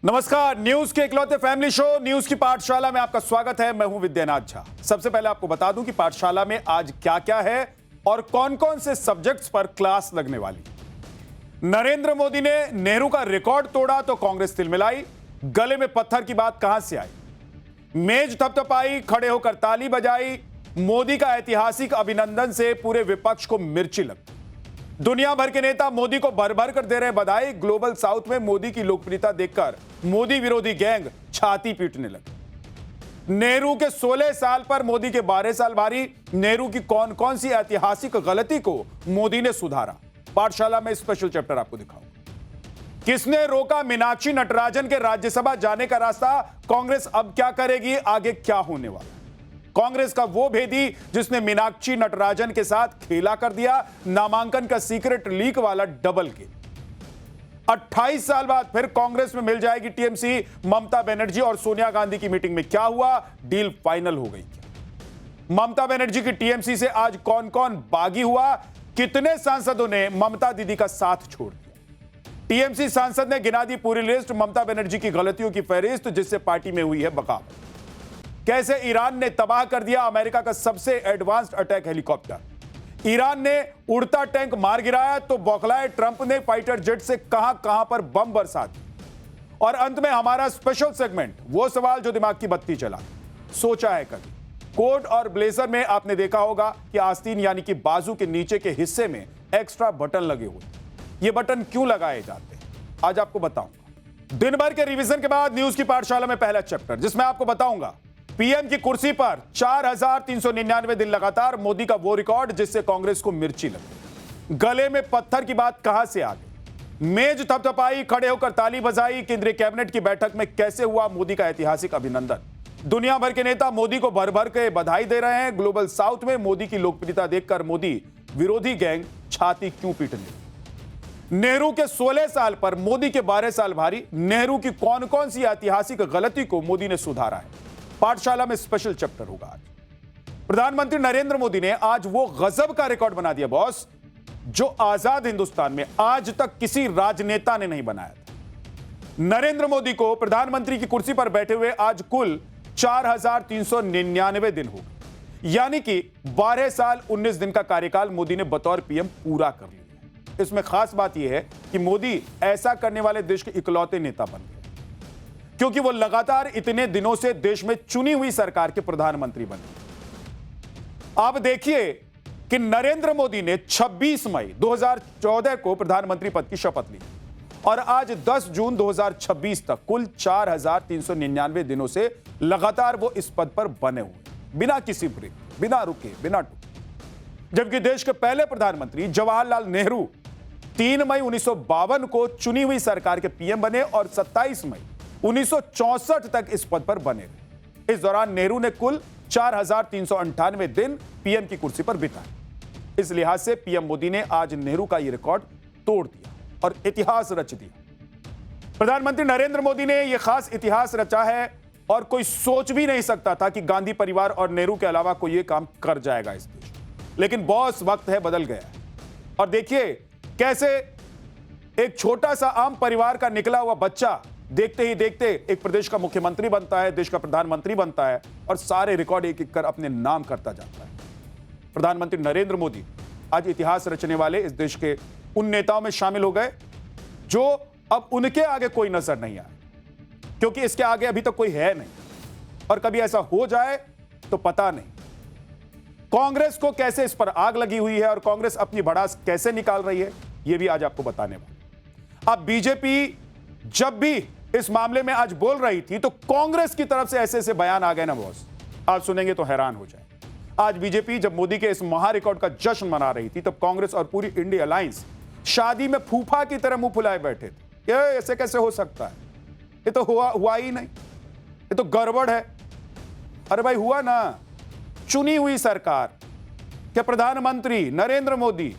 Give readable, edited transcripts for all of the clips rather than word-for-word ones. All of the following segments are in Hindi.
नमस्कार, न्यूज के इकलौते फैमिली शो न्यूज की पाठशाला में आपका स्वागत है। मैं हूं विद्यानाथ झा। सबसे पहले आपको बता दूं कि पाठशाला में आज क्या क्या है और कौन कौन से सब्जेक्ट्स पर क्लास लगने वाली। नरेंद्र मोदी ने नेहरू का रिकॉर्ड तोड़ा तो कांग्रेस तिलमिलाई, गले में पत्थर की बात कहां से आई। मेज थपथपाई, खड़े होकर ताली बजाई, मोदी का ऐतिहासिक अभिनंदन से पूरे विपक्ष को मिर्ची लगी। दुनिया भर के नेता मोदी को भर भर कर दे रहे बधाई। ग्लोबल साउथ में मोदी की लोकप्रियता देखकर मोदी विरोधी गैंग छाती पीटने लगी। नेहरू के 16 साल पर मोदी के 12 साल भारी। नेहरू की कौन कौन सी ऐतिहासिक गलती को मोदी ने सुधारा, पाठशाला में स्पेशल चैप्टर आपको दिखाऊंगा। किसने रोका मीनाक्षी नटराजन के राज्यसभा जाने का रास्ता, कांग्रेस अब क्या करेगी, आगे क्या होने वाला। कांग्रेस का वो भेदी जिसने मीनाक्षी नटराजन के साथ खेला कर दिया, नामांकन का सीक्रेट लीक वाला डबल गेम। 28 साल बाद फिर कांग्रेस में मिल जाएगी टीएमसी। ममता बनर्जी और सोनिया गांधी की मीटिंग में क्या हुआ, डील फाइनल हो गई क्या। ममता बनर्जी की टीएमसी से आज कौन कौन बागी हुआ, कितने सांसदों ने ममता दीदी का साथ छोड़ दिया। टीएमसी सांसद ने गिना दी पूरी लिस्ट, ममता बनर्जी की गलतियों की फहरिस्त जिससे पार्टी में हुई है बगावत। कैसे ईरान ने तबाह कर दिया अमेरिका का सबसे एडवांस्ड अटैक हेलीकॉप्टर। ईरान ने उड़ता टैंक मार गिराया तो बौखलाए ट्रंप ने फाइटर जेट से कहां कहां पर बम बरसा दिए। और अंत में हमारा स्पेशल सेगमेंट, वो सवाल जो दिमाग की बत्ती चला। सोचा है कभी कोट और ब्लेजर में आपने देखा होगा कि आस्तीन यानी कि बाजू के नीचे के हिस्से में एक्स्ट्रा बटन लगे हुए। ये बटन क्यों लगाए जाते हैं, आज आपको बताऊंगा। दिन भर के रिवीजन के बाद न्यूज की पाठशाला में पहला चैप्टर, जिसमें आपको बताऊंगा पीएम की कुर्सी पर 4399 दिन लगातार, मोदी का वो रिकॉर्ड जिससे कांग्रेस को मिर्ची लगी। गले में पत्थर की बात कहां से आ गई। मेज थपथपाई, खड़े होकर ताली बजाई, केंद्रीय कैबिनेट की बैठक में कैसे हुआ मोदी का ऐतिहासिक अभिनंदन। दुनिया भर के नेता मोदी को भर भर के बधाई दे रहे हैं। ग्लोबल साउथ में मोदी की लोकप्रियता देखकर मोदी विरोधी गैंग छाती क्यों पीटने लगी। नेहरू के 16 साल पर मोदी के 12 साल भारी। नेहरू की कौन कौन सी ऐतिहासिक गलती को मोदी ने सुधारा है, पाठशाला में स्पेशल चैप्टर होगा आज। प्रधानमंत्री नरेंद्र मोदी ने आज वो गजब का रिकॉर्ड बना दिया बॉस, जो आजाद हिंदुस्तान में आज तक किसी राजनेता ने नहीं बनाया था। नरेंद्र मोदी को प्रधानमंत्री की कुर्सी पर बैठे हुए आज कुल 4399 दिन हो गए, यानी कि 12 साल 19 दिन का कार्यकाल मोदी ने बतौर पीएम पूरा कर लिया। इसमें खास बात यह है कि मोदी ऐसा करने वाले देश के इकलौते नेता बन गए, क्योंकि वो लगातार इतने दिनों से देश में चुनी हुई सरकार के प्रधानमंत्री बने। आप देखिए कि नरेंद्र मोदी ने 26 मई 2014 को प्रधानमंत्री पद की शपथ ली और आज 10 जून 2026 तक कुल 4399 दिनों से लगातार वो इस पद पर बने हुए, बिना किसी ब्रेक, बिना रुके, बिना टूटे। जबकि देश के पहले प्रधानमंत्री जवाहरलाल नेहरू 3 मई 1952 को चुनी हुई सरकार के पीएम बने और 27 मई 1964 तक इस पद पर बने रहे। इस दौरान नेहरू ने कुल 4398 दिन पीएम की कुर्सी पर बिताए। इस लिहाज से पीएम मोदी ने आज नेहरू का यह रिकॉर्ड तोड़ दिया और इतिहास रच दिया। प्रधानमंत्री नरेंद्र मोदी ने यह खास इतिहास रचा है और कोई सोच भी नहीं सकता था कि गांधी परिवार और नेहरू के अलावा कोई यह काम कर जाएगा इस देश में। लेकिन बॉस, वक्त है बदल गया है। और देखिए कैसे एक छोटा सा आम परिवार का निकला हुआ बच्चा देखते ही देखते एक प्रदेश का मुख्यमंत्री बनता है, देश का प्रधानमंत्री बनता है और सारे रिकॉर्ड एक एक कर अपने नाम करता जाता है। प्रधानमंत्री नरेंद्र मोदी आज इतिहास रचने वाले इस देश के उन नेताओं में शामिल हो गए जो अब उनके आगे कोई नजर नहीं आए, क्योंकि इसके आगे अभी तक कोई है नहीं, और कभी ऐसा हो जाए तो पता नहीं। कांग्रेस को कैसे इस पर आग लगी हुई है और कांग्रेस अपनी भड़ास कैसे निकाल रही है, यह भी आज आपको बताने वाला। अब बीजेपी जब भी इस मामले में आज बोल रही थी तो कांग्रेस की तरफ से ऐसे ऐसे बयान आ गए ना बॉस, आप सुनेंगे तो हैरान हो जाए। आज बीजेपी जब मोदी के इस महा रिकॉर्ड का जश्न मना रही थी तब कांग्रेस और पूरी इंडिया अलायंस शादी में फूफा की तरह मुंह फुलाए बैठे थे। ये ऐसे कैसे हो सकता है, ये तो हुआ ही नहीं, ये तो गड़बड़ है। अरे भाई हुआ ना, चुनी हुई सरकार के प्रधानमंत्री नरेंद्र मोदी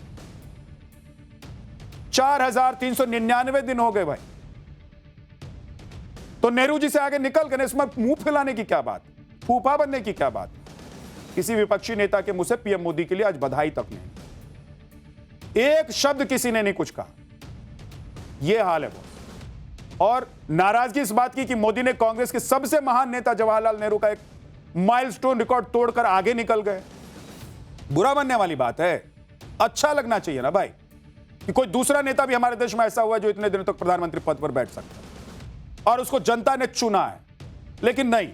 4399 दिन हो गए भाई, तो नेहरू जी से आगे निकल गए। इसमें मुंह फैलाने की क्या बात, फूफा बनने की क्या बात। किसी विपक्षी नेता के मुंह से पीएम मोदी के लिए आज बधाई तक नहीं, एक शब्द किसी ने नहीं कुछ कहा। यह हाल है बॉस। और नाराजगी इस बात की कि मोदी ने कांग्रेस के सबसे महान नेता जवाहरलाल नेहरू का एक माइलस्टोन रिकॉर्ड तोड़कर आगे निकल गए। बुरा मानने वाली बात है, अच्छा लगना चाहिए ना भाई कि कोई दूसरा नेता भी हमारे देश में ऐसा हुआ है जो इतने दिनों तक प्रधानमंत्री पद पर बैठ सकता है और उसको जनता ने चुना है। लेकिन नहीं,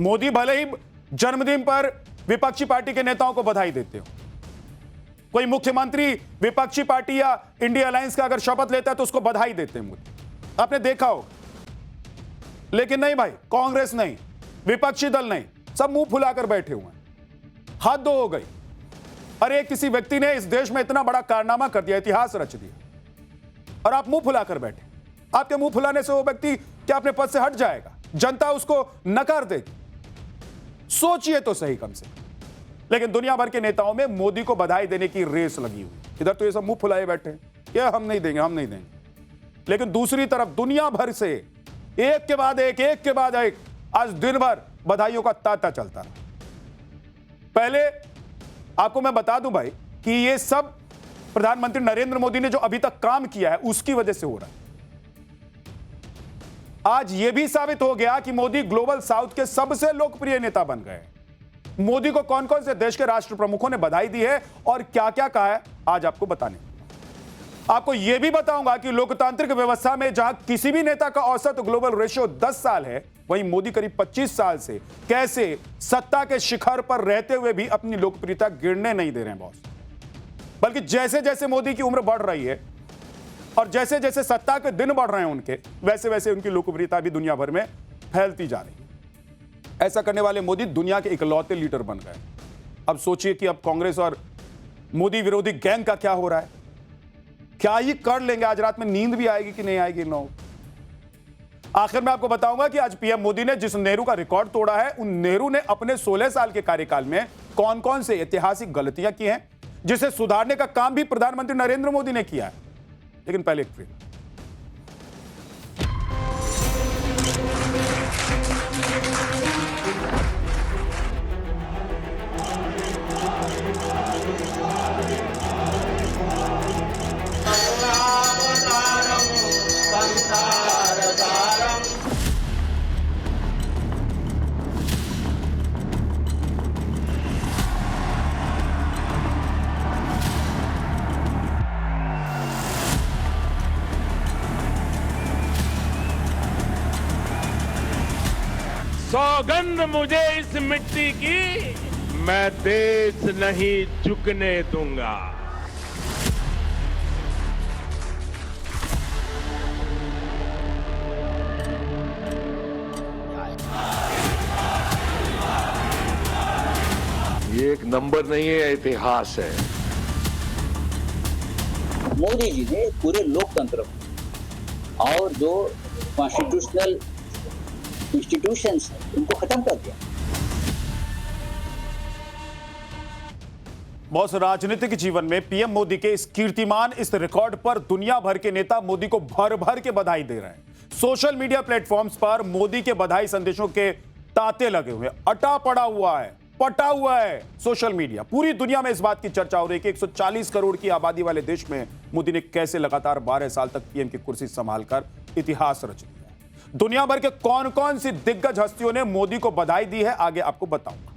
मोदी भले ही जन्मदिन पर विपक्षी पार्टी के नेताओं को बधाई देते हो, कोई मुख्यमंत्री विपक्षी पार्टी या इंडिया अलायंस का अगर शपथ लेता है तो उसको बधाई देते हैं मोदी, आपने देखा हो। लेकिन नहीं भाई, कांग्रेस नहीं, विपक्षी दल नहीं, सब मुंह फुलाकर बैठे हुए हैं। हद दो हो गई। अरे किसी व्यक्ति ने इस देश में इतना बड़ा कारनामा कर दिया, इतिहास रच दिया, और आप मुंह फुलाकर बैठे। आपके मुंह फुलाने से वो व्यक्ति क्या अपने पद से हट जाएगा? जनता उसको नकार देगी? सोचिए तो सही कम से। लेकिन दुनिया भर के नेताओं में मोदी को बधाई देने की रेस लगी हुई। इधर तो ये सब मुंह फुलाए बैठे हैं, क्या हम नहीं देंगे, हम नहीं देंगे। लेकिन दूसरी तरफ दुनिया भर से एक के बाद एक आज दिन भर बधाइयों का तांता चलता रहा। पहले आपको मैं बता दूं भाई कि ये सब प्रधानमंत्री नरेंद्र मोदी ने जो अभी तक काम किया है उसकी वजह से हो रहा है। आज यह भी साबित हो गया कि मोदी ग्लोबल साउथ के सबसे लोकप्रिय नेता बन गए। मोदी को कौन कौन से देश के राष्ट्र प्रमुखों ने बधाई दी है और क्या क्या कहा है, आज आपको बताने। आपको यह भी बताऊंगा कि लोकतांत्रिक व्यवस्था में जहां किसी भी नेता का औसत ग्लोबल रेशियो 10 साल है, वहीं मोदी करीब 25 साल से कैसे सत्ता के शिखर पर रहते हुए भी अपनी लोकप्रियता गिरने नहीं दे रहे हैं बॉस। बल्कि जैसे जैसे मोदी की उम्र बढ़ रही है और जैसे जैसे सत्ता के दिन बढ़ रहे हैं उनके, वैसे वैसे उनकी लोकप्रियता भी दुनिया भर में फैलती जा रही है। ऐसा करने वाले मोदी दुनिया के इकलौते लीडर बन गए। अब सोचिए कि अब कांग्रेस और मोदी विरोधी गैंग का क्या हो रहा है। क्या ही कर लेंगे, आज रात में नींद भी आएगी कि नहीं आएगी इन लोगों को। आखिर में आपको बताऊंगा कि आज पीएम मोदी ने जिस नेहरू का रिकॉर्ड तोड़ा है, उन नेहरू ने अपने 16 साल के कार्यकाल में कौन कौन से ऐतिहासिक गलतियां की हैं, जिसे सुधारने का काम भी प्रधानमंत्री नरेंद्र मोदी ने किया है। लेकिन पहले एक फिल्म। सौगंध मुझे इस मिट्टी की, मैं देश नहीं झुकने दूंगा। ये एक नंबर नहीं है, इतिहास है। मोदी जी ने पूरे लोकतंत्र और जो कॉन्स्टिट्यूशनल इंस्टीट्यूशंस उनको खत्म कर दिया। बॉस, राजनीतिक जीवन में पीएम मोदी के इस कीर्तिमान, इस रिकॉर्ड पर दुनिया भर के नेता मोदी को भर भर के बधाई दे रहे हैं। सोशल मीडिया प्लेटफॉर्म्स पर मोदी के बधाई संदेशों के तांते लगे हुए, अटा पड़ा हुआ है, पटा हुआ है सोशल मीडिया। पूरी दुनिया में इस बात की चर्चा हो रही है कि 140 करोड़ की आबादी वाले देश में मोदी ने कैसे लगातार 12 साल तक पीएम की कुर्सी संभालकर इतिहास रच दिया। दुनिया भर के कौन कौन सी दिग्गज हस्तियों ने मोदी को बधाई दी है, आगे आपको बताऊंगा।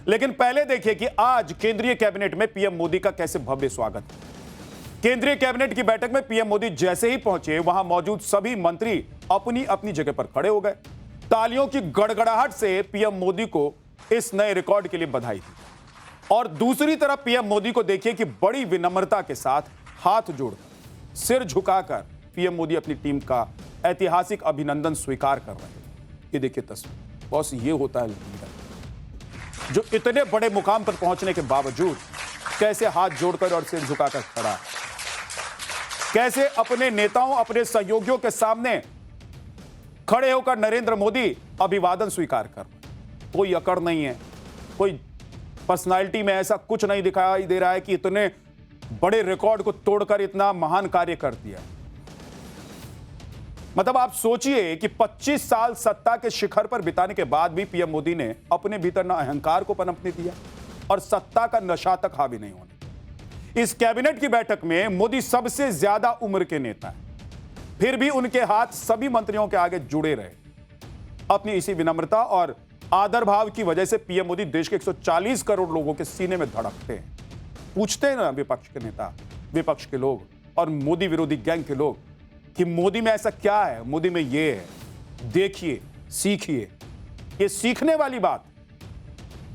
लेकिन पहले देखिए कि आज केंद्रीय कैबिनेट में पीएम मोदी का कैसे भव्य स्वागत है। केंद्रीय कैबिनेट की बैठक में पीएम मोदी जैसे ही पहुंचे, वहां मौजूद सभी मंत्री अपनी अपनी जगह पर खड़े हो गए। तालियों की गड़गड़ाहट से पीएम मोदी को इस नए रिकॉर्ड के लिए बधाई दी। और दूसरी तरफ पीएम मोदी को देखिए कि बड़ी विनम्रता के साथ हाथ जोड़कर, सिर झुकाकर पीएम मोदी अपनी टीम का ऐतिहासिक अभिनंदन स्वीकार कर रहे हैं। ये देखिए तस्वीर। बॉस, ये होता है लीडर जो इतने बड़े मुकाम पर पहुंचने के बावजूद कैसे हाथ जोड़कर और सिर झुकाकर खड़ा है, कैसे अपने नेताओं, अपने सहयोगियों के सामने खड़े होकर नरेंद्र मोदी अभिवादन स्वीकार कर। कोई अकड़ नहीं है, कोई पर्सनालिटी में ऐसा कुछ नहीं दिखाई दे रहा है कि इतने बड़े रिकॉर्ड को तोड़कर इतना महान कार्य कर दिया। मतलब आप सोचिए कि 25 साल सत्ता के शिखर पर बिताने के बाद भी पीएम मोदी ने अपने भीतर न अहंकार को पनपने दिया और सत्ता का नशा तक हावी नहीं होने। इस कैबिनेट की बैठक में मोदी सबसे ज्यादा उम्र के नेता हैं। फिर भी उनके हाथ सभी मंत्रियों के आगे जुड़े रहे। अपनी इसी विनम्रता और आदर भाव की वजह से पीएम मोदी देश के 140 करोड़ लोगों के सीने में धड़कते हैं। पूछते हैं ना विपक्ष के नेता, विपक्ष के लोग और मोदी विरोधी गैंग के लोग कि मोदी में ऐसा क्या है, मोदी में ये है, देखिए, सीखिए। ये सीखने वाली बात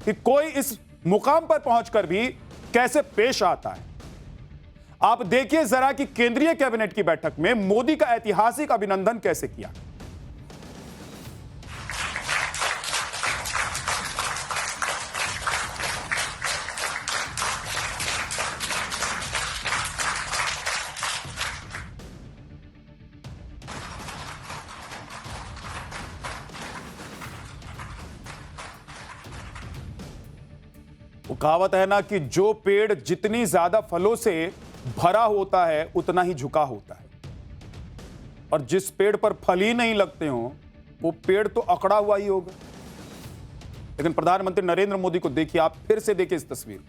कि कोई इस मुकाम पर पहुंचकर भी कैसे पेश आता है। आप देखिए जरा कि केंद्रीय कैबिनेट की बैठक में मोदी का ऐतिहासिक अभिनंदन कैसे किया। वो कहावत है ना कि जो पेड़ जितनी ज्यादा फलों से भरा होता है उतना ही झुका होता है, और जिस पेड़ पर फल ही नहीं लगते हो वो पेड़ तो अकड़ा हुआ ही होगा। लेकिन प्रधानमंत्री नरेंद्र मोदी को देखिए, आप फिर से देखिए इस तस्वीर,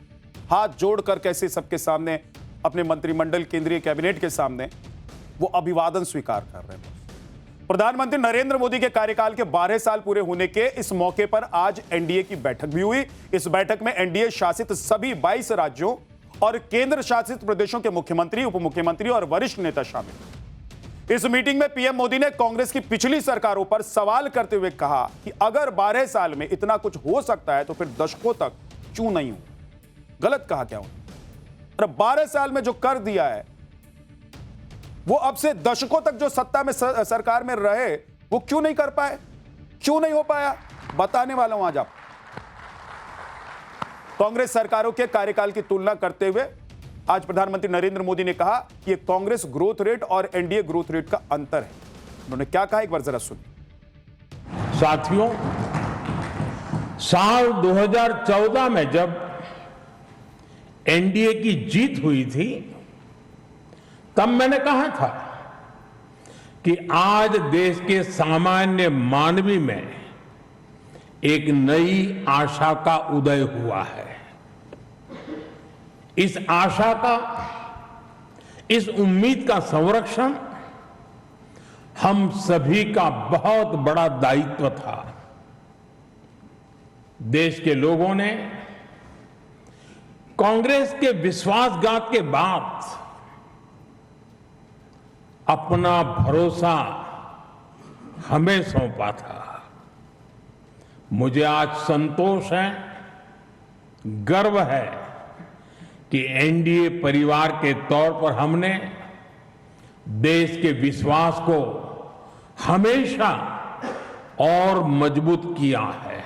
हाथ जोड़कर कैसे सबके सामने, अपने मंत्रिमंडल, केंद्रीय कैबिनेट के सामने वो अभिवादन स्वीकार कर रहे हैं। प्रधानमंत्री नरेंद्र मोदी के कार्यकाल के 12 साल पूरे होने के इस मौके पर आज एनडीए की बैठक भी हुई। इस बैठक में एनडीए शासित सभी 22 राज्यों और केंद्र शासित प्रदेशों के मुख्यमंत्री, उप मुख्यमंत्री और वरिष्ठ नेता शामिल। इस मीटिंग में पीएम मोदी ने कांग्रेस की पिछली सरकारों पर सवाल करते हुए कहा कि अगर 12 साल में इतना कुछ हो सकता है तो फिर दशकों तक क्यों नहीं हो। गलत कहा क्या हो? 12 साल में जो कर दिया है वो अब से दशकों तक जो सत्ता में सरकार में रहे वो क्यों नहीं कर पाए, क्यों नहीं हो पाया, बताने वाला हूं आज आप। कांग्रेस सरकारों के कार्यकाल की तुलना करते हुए आज प्रधानमंत्री नरेंद्र मोदी ने कहा कि कांग्रेस ग्रोथ रेट और एनडीए ग्रोथ रेट का अंतर है। उन्होंने क्या कहा, एक बार जरा सुनिए। साथियों, साल 2014 में जब एनडीए की जीत हुई थी तब मैंने कहा था कि आज देश के सामान्य मानवी में एक नई आशा का उदय हुआ है। इस आशा का, इस उम्मीद का संरक्षण हम सभी का बहुत बड़ा दायित्व था। देश के लोगों ने कांग्रेस के विश्वासघात के बाद अपना भरोसा हमें सौंपा था। मुझे आज संतोष है, गर्व है कि एनडीए परिवार के तौर पर हमने देश के विश्वास को हमेशा और मजबूत किया है।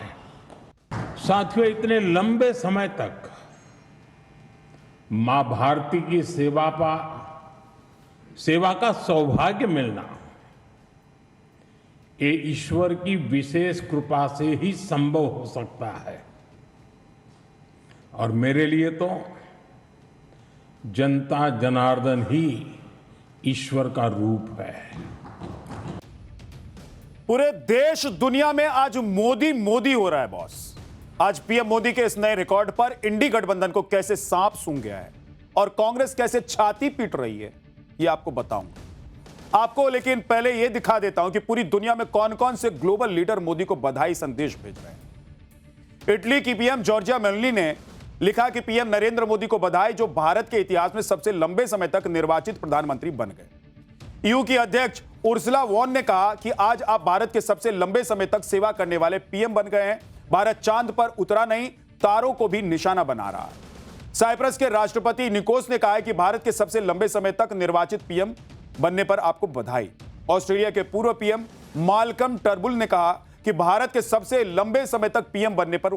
साथियों, इतने लंबे समय तक मां भारती की सेवा का सौभाग्य मिलना ये ईश्वर की विशेष कृपा से ही संभव हो सकता है। और मेरे लिए तो जनता जनार्दन ही ईश्वर का रूप है। पूरे देश दुनिया में आज मोदी मोदी हो रहा है बॉस। आज पीएम मोदी के इस नए रिकॉर्ड पर इंडी गठबंधन को कैसे सांप सूंघ गया है और कांग्रेस कैसे छाती पीट रही है ये आपको बताऊंगा आपको। लेकिन पहले यह दिखा देता हूं कि पूरी दुनिया में कौन कौन से ग्लोबल लीडर मोदी को बधाई संदेश भेज रहे हैं। इटली की पीएम जॉर्जिया मेलोनी ने लिखा कि पीएम नरेंद्र मोदी को बधाई, जो भारत के इतिहास में सबसे लंबे समय तक निर्वाचित प्रधानमंत्री बन गए। ईयू की अध्यक्ष उर्सुला वॉन ने कहा कि आज आप भारत के सबसे लंबे समय तक सेवा करने वाले पीएम बन गए हैं। भारत चांद पर उतरा नहीं, तारों को भी निशाना बना रहा है। साइप्रस के राष्ट्रपति निकोस ने कहा है कि भारत के सबसे लंबे समय तक निर्वाचित पीएम बनने पर आपको बधाई। ऑस्ट्रेलिया के पूर्व पीएम माल्कम टर्बुल ने कहा कि भारत के सबसे लंबे समय तक पीएम बनने पर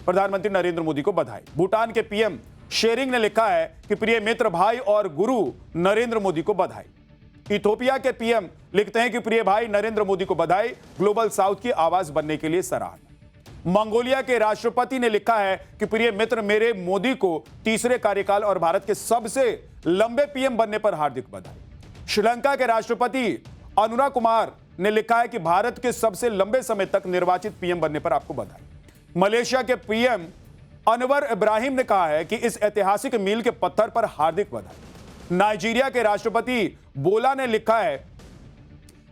प्रधानमंत्री नरेंद्र मोदी को बधाई। भूटान के पीएम शेरिंग ने लिखा है कि प्रिय मित्र, भाई और गुरु नरेंद्र मोदी को बधाई। इथोपिया के पीएम लिखते हैं कि प्रिय भाई नरेंद्र मोदी को बधाई, ग्लोबल साउथ की आवाज बनने के लिए सराहना। मंगोलिया के राष्ट्रपति ने लिखा है कि प्रिय मित्र, मेरे मोदी को तीसरे कार्यकाल और भारत के सबसे लंबे पीएम बनने पर हार्दिक बधाई। श्रीलंका के राष्ट्रपति अनुरा कुमार ने लिखा है कि भारत के सबसे लंबे समय तक निर्वाचित पीएम बनने पर आपको बधाई। मलेशिया के पीएम अनवर इब्राहिम ने कहा है कि इस ऐतिहासिक मील के पत्थर पर हार्दिक बधाई। नाइजीरिया के राष्ट्रपति बोला ने लिखा है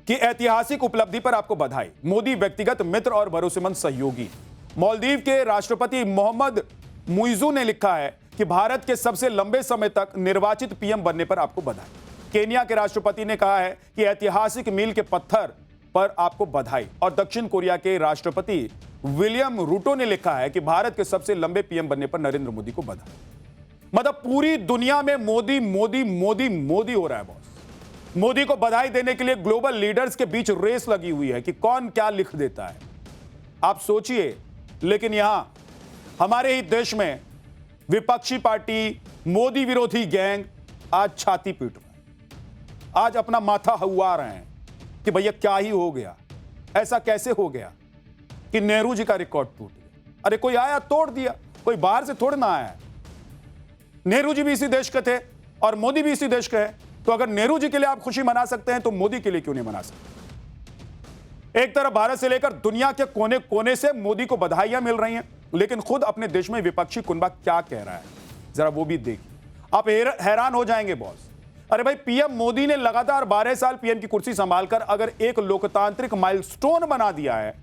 कि ऐतिहासिक उपलब्धि पर आपको बधाई, मोदी व्यक्तिगत मित्र और भरोसेमंद सहयोगी। मालदीव के राष्ट्रपति मोहम्मद मुइज़ू ने लिखा है कि भारत के सबसे लंबे समय तक निर्वाचित पीएम बनने पर आपको बधाई। केन्या के राष्ट्रपति ने कहा है कि ऐतिहासिक मील के पत्थर पर आपको बधाई। और दक्षिण कोरिया के राष्ट्रपति विलियम रूटो ने लिखा है कि भारत के सबसे लंबे पीएम बनने पर नरेंद्र मोदी को बधाई। मतलब पूरी दुनिया में मोदी मोदी मोदी मोदी हो रहा है बॉस। मोदी को बधाई देने के लिए ग्लोबल लीडर्स के बीच रेस लगी हुई है कि कौन क्या लिख देता है। आप सोचिए, लेकिन यहां हमारे ही देश में विपक्षी पार्टी, मोदी विरोधी गैंग आज छाती पीट रहे हैं, आज अपना माथा हवा रहे हैं कि भैया क्या ही हो गया, ऐसा कैसे हो गया कि नेहरू जी का रिकॉर्ड टूट गया। अरे कोई आया तोड़ दिया, कोई बाहर से थोड़ा ना आया। नेहरू जी भी इसी देश के थे और मोदी भी इसी देश के हैं, तो अगर नेहरू जी के लिए आप खुशी मना सकते हैं तो मोदी के लिए क्यों नहीं मना सकते। एक तरफ भारत से लेकर दुनिया के कोने कोने से मोदी को बधाइयां मिल रही हैं, लेकिन खुद अपने देश में विपक्षी कुनबा क्या कह रहा है जरा वो भी देखिए। आप हैरान हो जाएंगे बॉस। अरे भाई, पीएम मोदी ने लगातार 12 साल पीएम की कुर्सी संभालकर अगर एक लोकतांत्रिक माइलस्टोन बना दिया है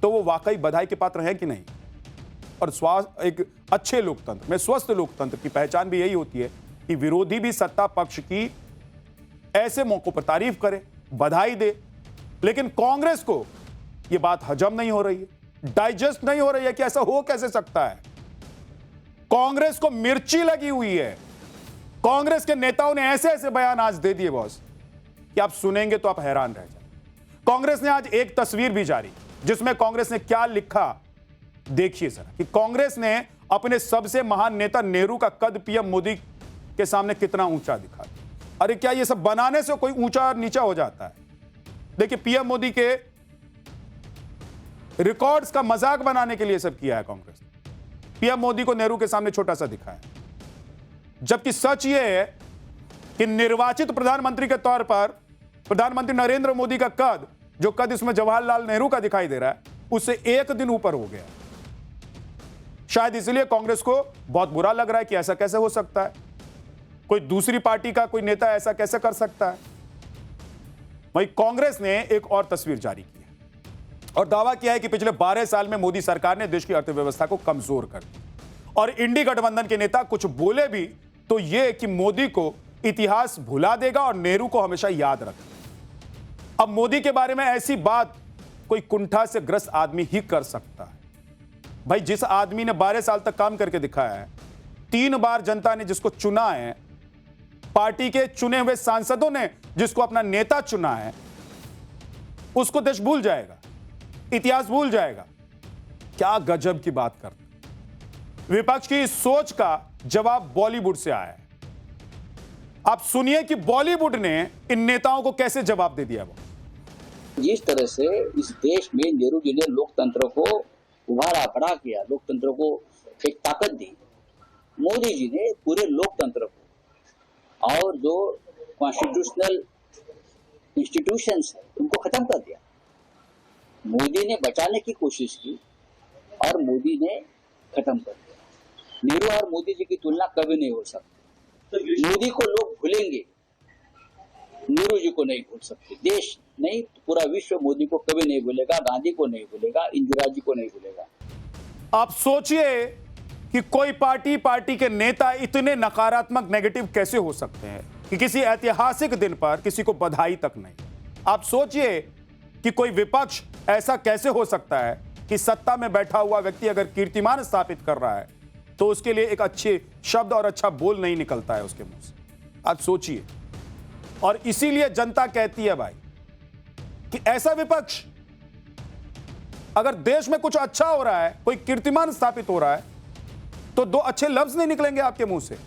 तो वो वाकई बधाई के पात्र है कि नहीं। और एक अच्छे लोकतंत्र में, स्वस्थ लोकतंत्र की पहचान भी यही होती है कि विरोधी भी सत्ता पक्ष की ऐसे मौकों पर तारीफ करे, बधाई दे। लेकिन कांग्रेस को यह बात हजम नहीं हो रही है, डाइजेस्ट नहीं हो रही है कि ऐसा हो कैसे सकता है। कांग्रेस को मिर्ची लगी हुई है। कांग्रेस के नेताओं ने ऐसे ऐसे बयान आज दे दिए बॉस कि आप सुनेंगे तो आप हैरान रह जाएंगे। कांग्रेस ने आज एक तस्वीर भी जारी, जिसमें कांग्रेस ने क्या लिखा देखिए जरा, कि कांग्रेस ने अपने सबसे महान नेता नेहरू का कद पीएम मोदी के सामने कितना ऊंचा दिखा दिया। अरे क्या ये सब बनाने से कोई ऊंचा और नीचा हो जाता है। देखिए, पीएम मोदी के रिकॉर्ड्स का मजाक बनाने के लिए सब किया है कांग्रेस ने। पीएम मोदी को नेहरू के सामने छोटा सा दिखाया, जबकि सच यह है कि निर्वाचित प्रधानमंत्री के तौर पर प्रधानमंत्री नरेंद्र मोदी का कद, जो कद इसमें जवाहरलाल नेहरू का दिखाई दे रहा है, उससे एक दिन ऊपर हो गया। शायद इसलिए कांग्रेस को बहुत बुरा लग रहा है कि ऐसा कैसे हो सकता है, कोई दूसरी पार्टी का कोई नेता ऐसा कैसे कर सकता है। वहीं कांग्रेस ने एक और तस्वीर जारी की है और दावा किया है कि पिछले 12 साल में मोदी सरकार ने देश की अर्थव्यवस्था को कमजोर कर दिया। और इंडी गठबंधन के नेता कुछ बोले भी तो यह कि मोदी को इतिहास भुला देगा और नेहरू को हमेशा याद रखेगा। अब मोदी के बारे में ऐसी बात कोई कुंठा से ग्रस्त आदमी ही कर सकता है। भाई, जिस आदमी ने 12 साल तक काम करके दिखाया है, 3 बार जनता ने जिसको चुना है, पार्टी के चुने हुए सांसदों ने जिसको अपना नेता चुना है, उसको देश भूल जाएगा, इतिहास भूल जाएगा। क्या गजब की बात करते। विपक्ष की इस सोच का जवाब बॉलीवुड से आया है। आप सुनिए कि बॉलीवुड ने इन नेताओं को कैसे जवाब दे दिया। जिस तरह से इस देश में नेहरू जी ने लोकतंत्र को उभारा, बड़ा किया, लोकतंत्र को एक ताकत दी, मोदी जी ने पूरे लोकतंत्र को और जो कॉन्स्टिट्यूशनल इंस्टीट्यूशंस है उनको खत्म कर दिया। मोदी ने बचाने की कोशिश की और मोदी ने खत्म कर दिया। नेहरू और मोदी जी की तुलना कभी नहीं हो सकती। मोदी को लोग भूलेंगे, नेहरू जी को नहीं भूल सकते। देश नहीं, पूरा विश्व मोदी को कभी नहीं भूलेगा, गांधी को नहीं भूलेगा, इंदिरा जी को नहीं भूलेगा। आप सोचिए कि कोई पार्टी के नेता इतने नकारात्मक, नेगेटिव कैसे हो सकते हैं कि किसी ऐतिहासिक दिन पर किसी को बधाई तक नहीं। आप सोचिए कि कोई विपक्ष ऐसा कैसे हो सकता है कि सत्ता में बैठा हुआ व्यक्ति अगर कीर्तिमान स्थापित कर रहा है तो उसके लिए एक अच्छे शब्द और अच्छा बोल नहीं निकलता है उसके मुंह से। आप सोचिए। और इसीलिए जनता कहती है भाई कि ऐसा विपक्ष, अगर देश में कुछ अच्छा हो रहा है, कोई कीर्तिमान स्थापित हो रहा है, तो 2 अच्छे लफ्ज नहीं निकलेंगे आपके मुंह से।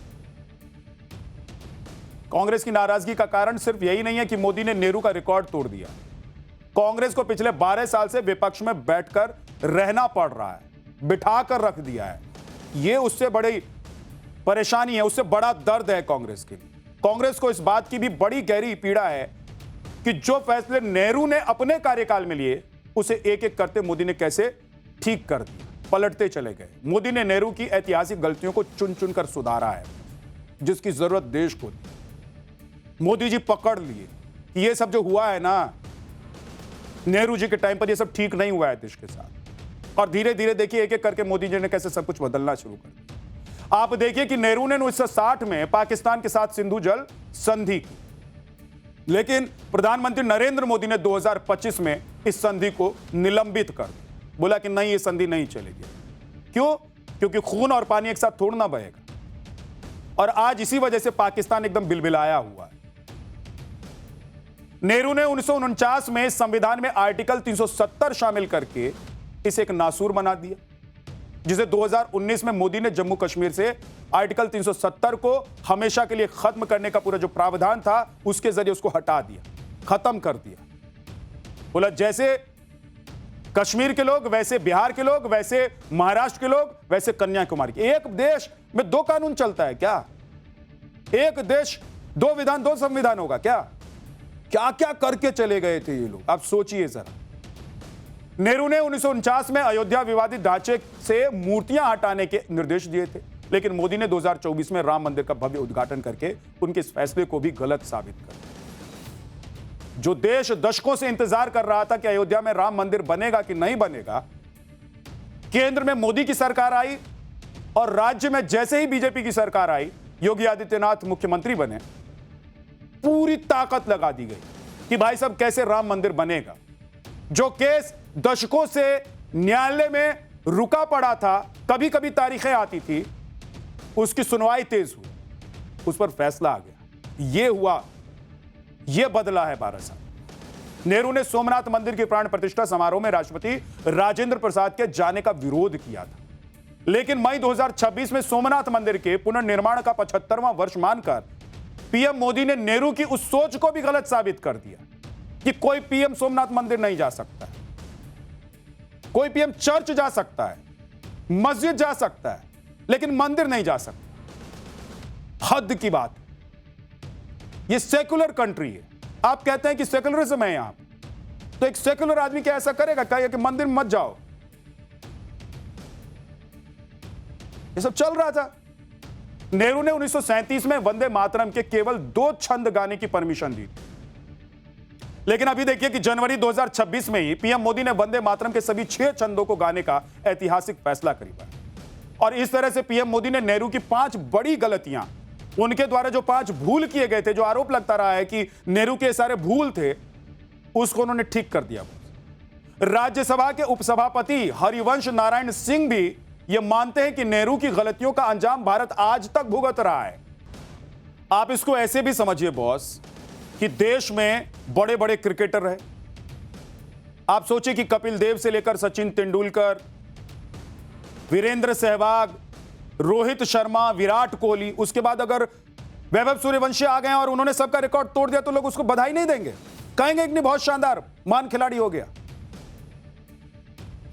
कांग्रेस की नाराजगी का कारण सिर्फ यही नहीं है कि मोदी ने नेहरू का रिकॉर्ड तोड़ दिया। कांग्रेस को पिछले 12 साल से विपक्ष में बैठकर रहना पड़ रहा है, बिठाकर रख दिया है। यह उससे बड़ी परेशानी है, उससे बड़ा दर्द है कांग्रेस के लिए। कांग्रेस को इस बात की भी बड़ी गहरी पीड़ा है कि जो फैसले नेहरू ने अपने कार्यकाल में लिए, उसे एक एक करते मोदी ने कैसे ठीक कर दिया, पलटते चले गए। मोदी ने नेहरू की ऐतिहासिक गलतियों को चुन चुन कर सुधारा है, जिसकी जरूरत देश को थी। मोदी जी पकड़ लिए, कि ये सब जो हुआ है ना नेहरू जी के टाइम पर, ये सब ठीक नहीं हुआ है देश के साथ। और धीरे धीरे देखिए एक एक करके मोदी जी ने कैसे सब कुछ बदलना शुरू कर दिया। आप देखिए कि नेहरू ने 1960 में पाकिस्तान के साथ सिंधु जल संधि की, लेकिन प्रधानमंत्री नरेंद्र मोदी ने 2025 में इस संधि को निलंबित कर दिया। बोला कि नहीं, ये संधि नहीं चलेगी। क्यों? क्योंकि खून और पानी एक साथ थोड़ा ना बहेगा। और आज इसी वजह से पाकिस्तान एकदम बिलबिलाया हुआ है। नेहरू ने 1949 में संविधान में आर्टिकल 370 शामिल करके इसे एक नासूर बना दिया, जिसे 2019 में मोदी ने जम्मू कश्मीर से आर्टिकल 370 को हमेशा के लिए खत्म करने का पूरा जो प्रावधान था उसके जरिए उसको हटा दिया, खत्म कर दिया। बोला जैसे कश्मीर के लोग, वैसे बिहार के लोग, वैसे महाराष्ट्र के लोग, वैसे कन्याकुमारी के। एक देश में दो कानून चलता है क्या? एक देश दो विधान दो संविधान होगा क्या? क्या क्या करके चले गए थे ये लोग, आप सोचिए जरा। नेहरू ने 1949 में अयोध्या विवादित ढांचे से मूर्तियां हटाने के निर्देश दिए थे, लेकिन मोदी ने 2024 में राम मंदिर का भव्य उद्घाटन करके उनके इस फैसले को भी गलत साबित कर दिया। जो देश दशकों से इंतजार कर रहा था कि अयोध्या में राम मंदिर बनेगा कि नहीं बनेगा, केंद्र में मोदी की सरकार आई और राज्य में जैसे ही बीजेपी की सरकार आई, योगी आदित्यनाथ मुख्यमंत्री बने, पूरी ताकत लगा दी गई कि भाई साहब कैसे राम मंदिर बनेगा। जो केस दशकों से न्यायालय में रुका पड़ा था, कभी कभी तारीखें आती थी, उसकी सुनवाई तेज हुई, उस पर फैसला आ गया। ये हुआ, ये बदला है 12 साल। नेहरू ने सोमनाथ मंदिर की प्राण प्रतिष्ठा समारोह में राष्ट्रपति राजेंद्र प्रसाद के जाने का विरोध किया था, लेकिन मई 2026 में सोमनाथ मंदिर के पुनर्निर्माण का 75वां वर्ष मानकर पीएम मोदी ने नेहरू की उस सोच को भी गलत साबित कर दिया कि कोई पीएम सोमनाथ मंदिर नहीं जा सकता है, कोई पीएम चर्च जा सकता है, मस्जिद जा सकता है, लेकिन मंदिर नहीं जा सकता। हद की बात। ये सेकुलर कंट्री है। आप कहते हैं कि सेकुलरिज्म है यहां, तो एक सेकुलर आदमी क्या ऐसा करेगा? कहेगा कि मंदिर में मत जाओ। ये सब चल रहा था। नेहरू ने 1937 में वंदे मातरम के केवल 2 छंद गाने की परमिशन दी, लेकिन अभी देखिए कि जनवरी 2026 में ही पीएम मोदी ने वंदे मातरम के सभी 6 छंदों को गाने का ऐतिहासिक फैसला करा। और इस तरह से पीएम मोदी ने नेहरू की 5 बड़ी गलतियां, उनके द्वारा जो 5 भूल किए गए थे, जो आरोप लगता रहा है कि नेहरू के सारे भूल थे, उसको उन्होंने ठीक कर दिया। राज्यसभा के उपसभापति हरिवंश नारायण सिंह भी ये मानते हैं कि नेहरू की गलतियों का अंजाम भारत आज तक भुगत रहा है। आप इसको ऐसे भी समझिए बॉस कि देश में बड़े बड़े क्रिकेटर रहे। आप सोचिए कि कपिल देव से लेकर सचिन तेंदुलकर, वीरेंद्र सहवाग, रोहित शर्मा, विराट कोहली, उसके बाद अगर वैभव सूर्यवंशी आ गए और उन्होंने सबका रिकॉर्ड तोड़ दिया तो लोग उसको बधाई नहीं देंगे, कहेंगे कि नहीं बहुत शानदार, महान खिलाड़ी हो गया।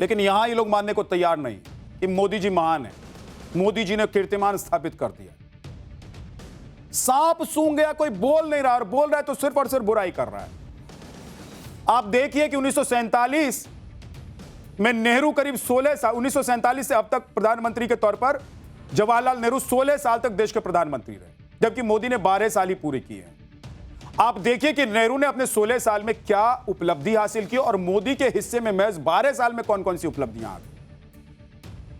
लेकिन यहां ये लोग मानने को तैयार नहीं कि मोदी जी महान है, मोदी जी ने कीर्तिमान स्थापित कर दिया। सांप सूंघ गया, कोई बोल नहीं रहा, और बोल रहा है तो सिर्फ और सिर्फ बुराई कर रहा है। आप देखिए कि 1947 में नेहरू करीब 16 साल, 1947 से अब तक प्रधानमंत्री के तौर पर जवाहरलाल नेहरू 16 साल तक देश के प्रधानमंत्री रहे, जबकि मोदी ने 12 साल ही पूरे किए हैं। आप देखिए कि नेहरू ने अपने 16 साल में क्या उपलब्धि हासिल की और मोदी के हिस्से में महज 12 साल में कौन कौन सी उपलब्धियां आ गई।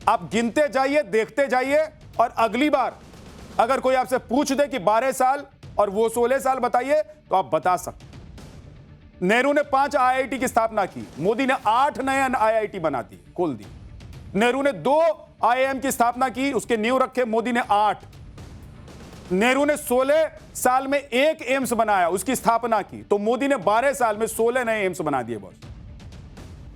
आप गिनते जाइए, देखते जाइए, और अगली बार अगर कोई आपसे पूछ दे कि 12 साल और वो 16 साल बताइए, तो आप बता सकते। नेहरू ने 5 आईआईटी की स्थापना की, मोदी ने 8 नए आईआईटी बना दी, खोल दी। नेहरू ने 2 आईआईएम की स्थापना की, उसके नींव रखे, मोदी ने 8। नेहरू ने 16 साल में 1 एम्स बनाया, उसकी स्थापना की, तो मोदी ने 12 साल में 16 नए एम्स बना दिए बॉस।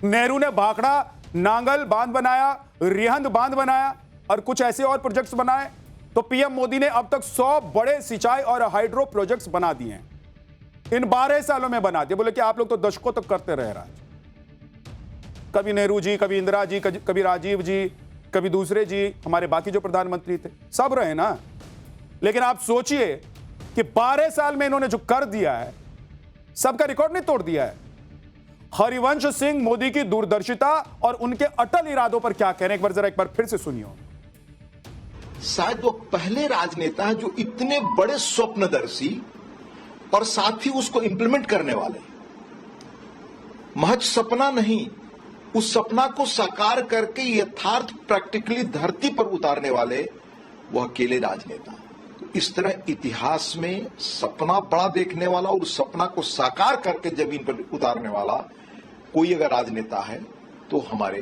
नेहरू ने भाखड़ा नांगल बांध बनाया, रिहंद बांध बनाया, और कुछ ऐसे और प्रोजेक्ट्स बनाए, तो पीएम मोदी ने अब तक 100 बड़े सिंचाई और हाइड्रो प्रोजेक्ट्स बना दिए हैं, इन 12 सालों में बना दिए। बोले कि आप लोग तो दशकों तक करते रहे राज, कभी नेहरू जी, कभी इंदिरा जी, कभी राजीव जी, कभी दूसरे जी, हमारे बाकी जो प्रधानमंत्री थे सब रहे ना। लेकिन आप सोचिए कि 12 साल में इन्होंने जो कर दिया है, सबका रिकॉर्ड नहीं तोड़ दिया है। हरिवंश सिंह मोदी की दूरदर्शिता और उनके अटल इरादों पर क्या कह रहे हैं, एक बार फिर से सुनिए। शायद वो पहले राजनेता हैं जो इतने बड़े स्वप्नदर्शी और साथ ही उसको इंप्लीमेंट करने वाले, महज सपना नहीं, उस सपना को साकार करके यथार्थ प्रैक्टिकली धरती पर उतारने वाले वह अकेले राजनेता। इस तरह इतिहास में सपना बड़ा देखने वाला और उस सपना को साकार करके जमीन पर उतारने वाला कोई अगर राजनेता है तो हमारे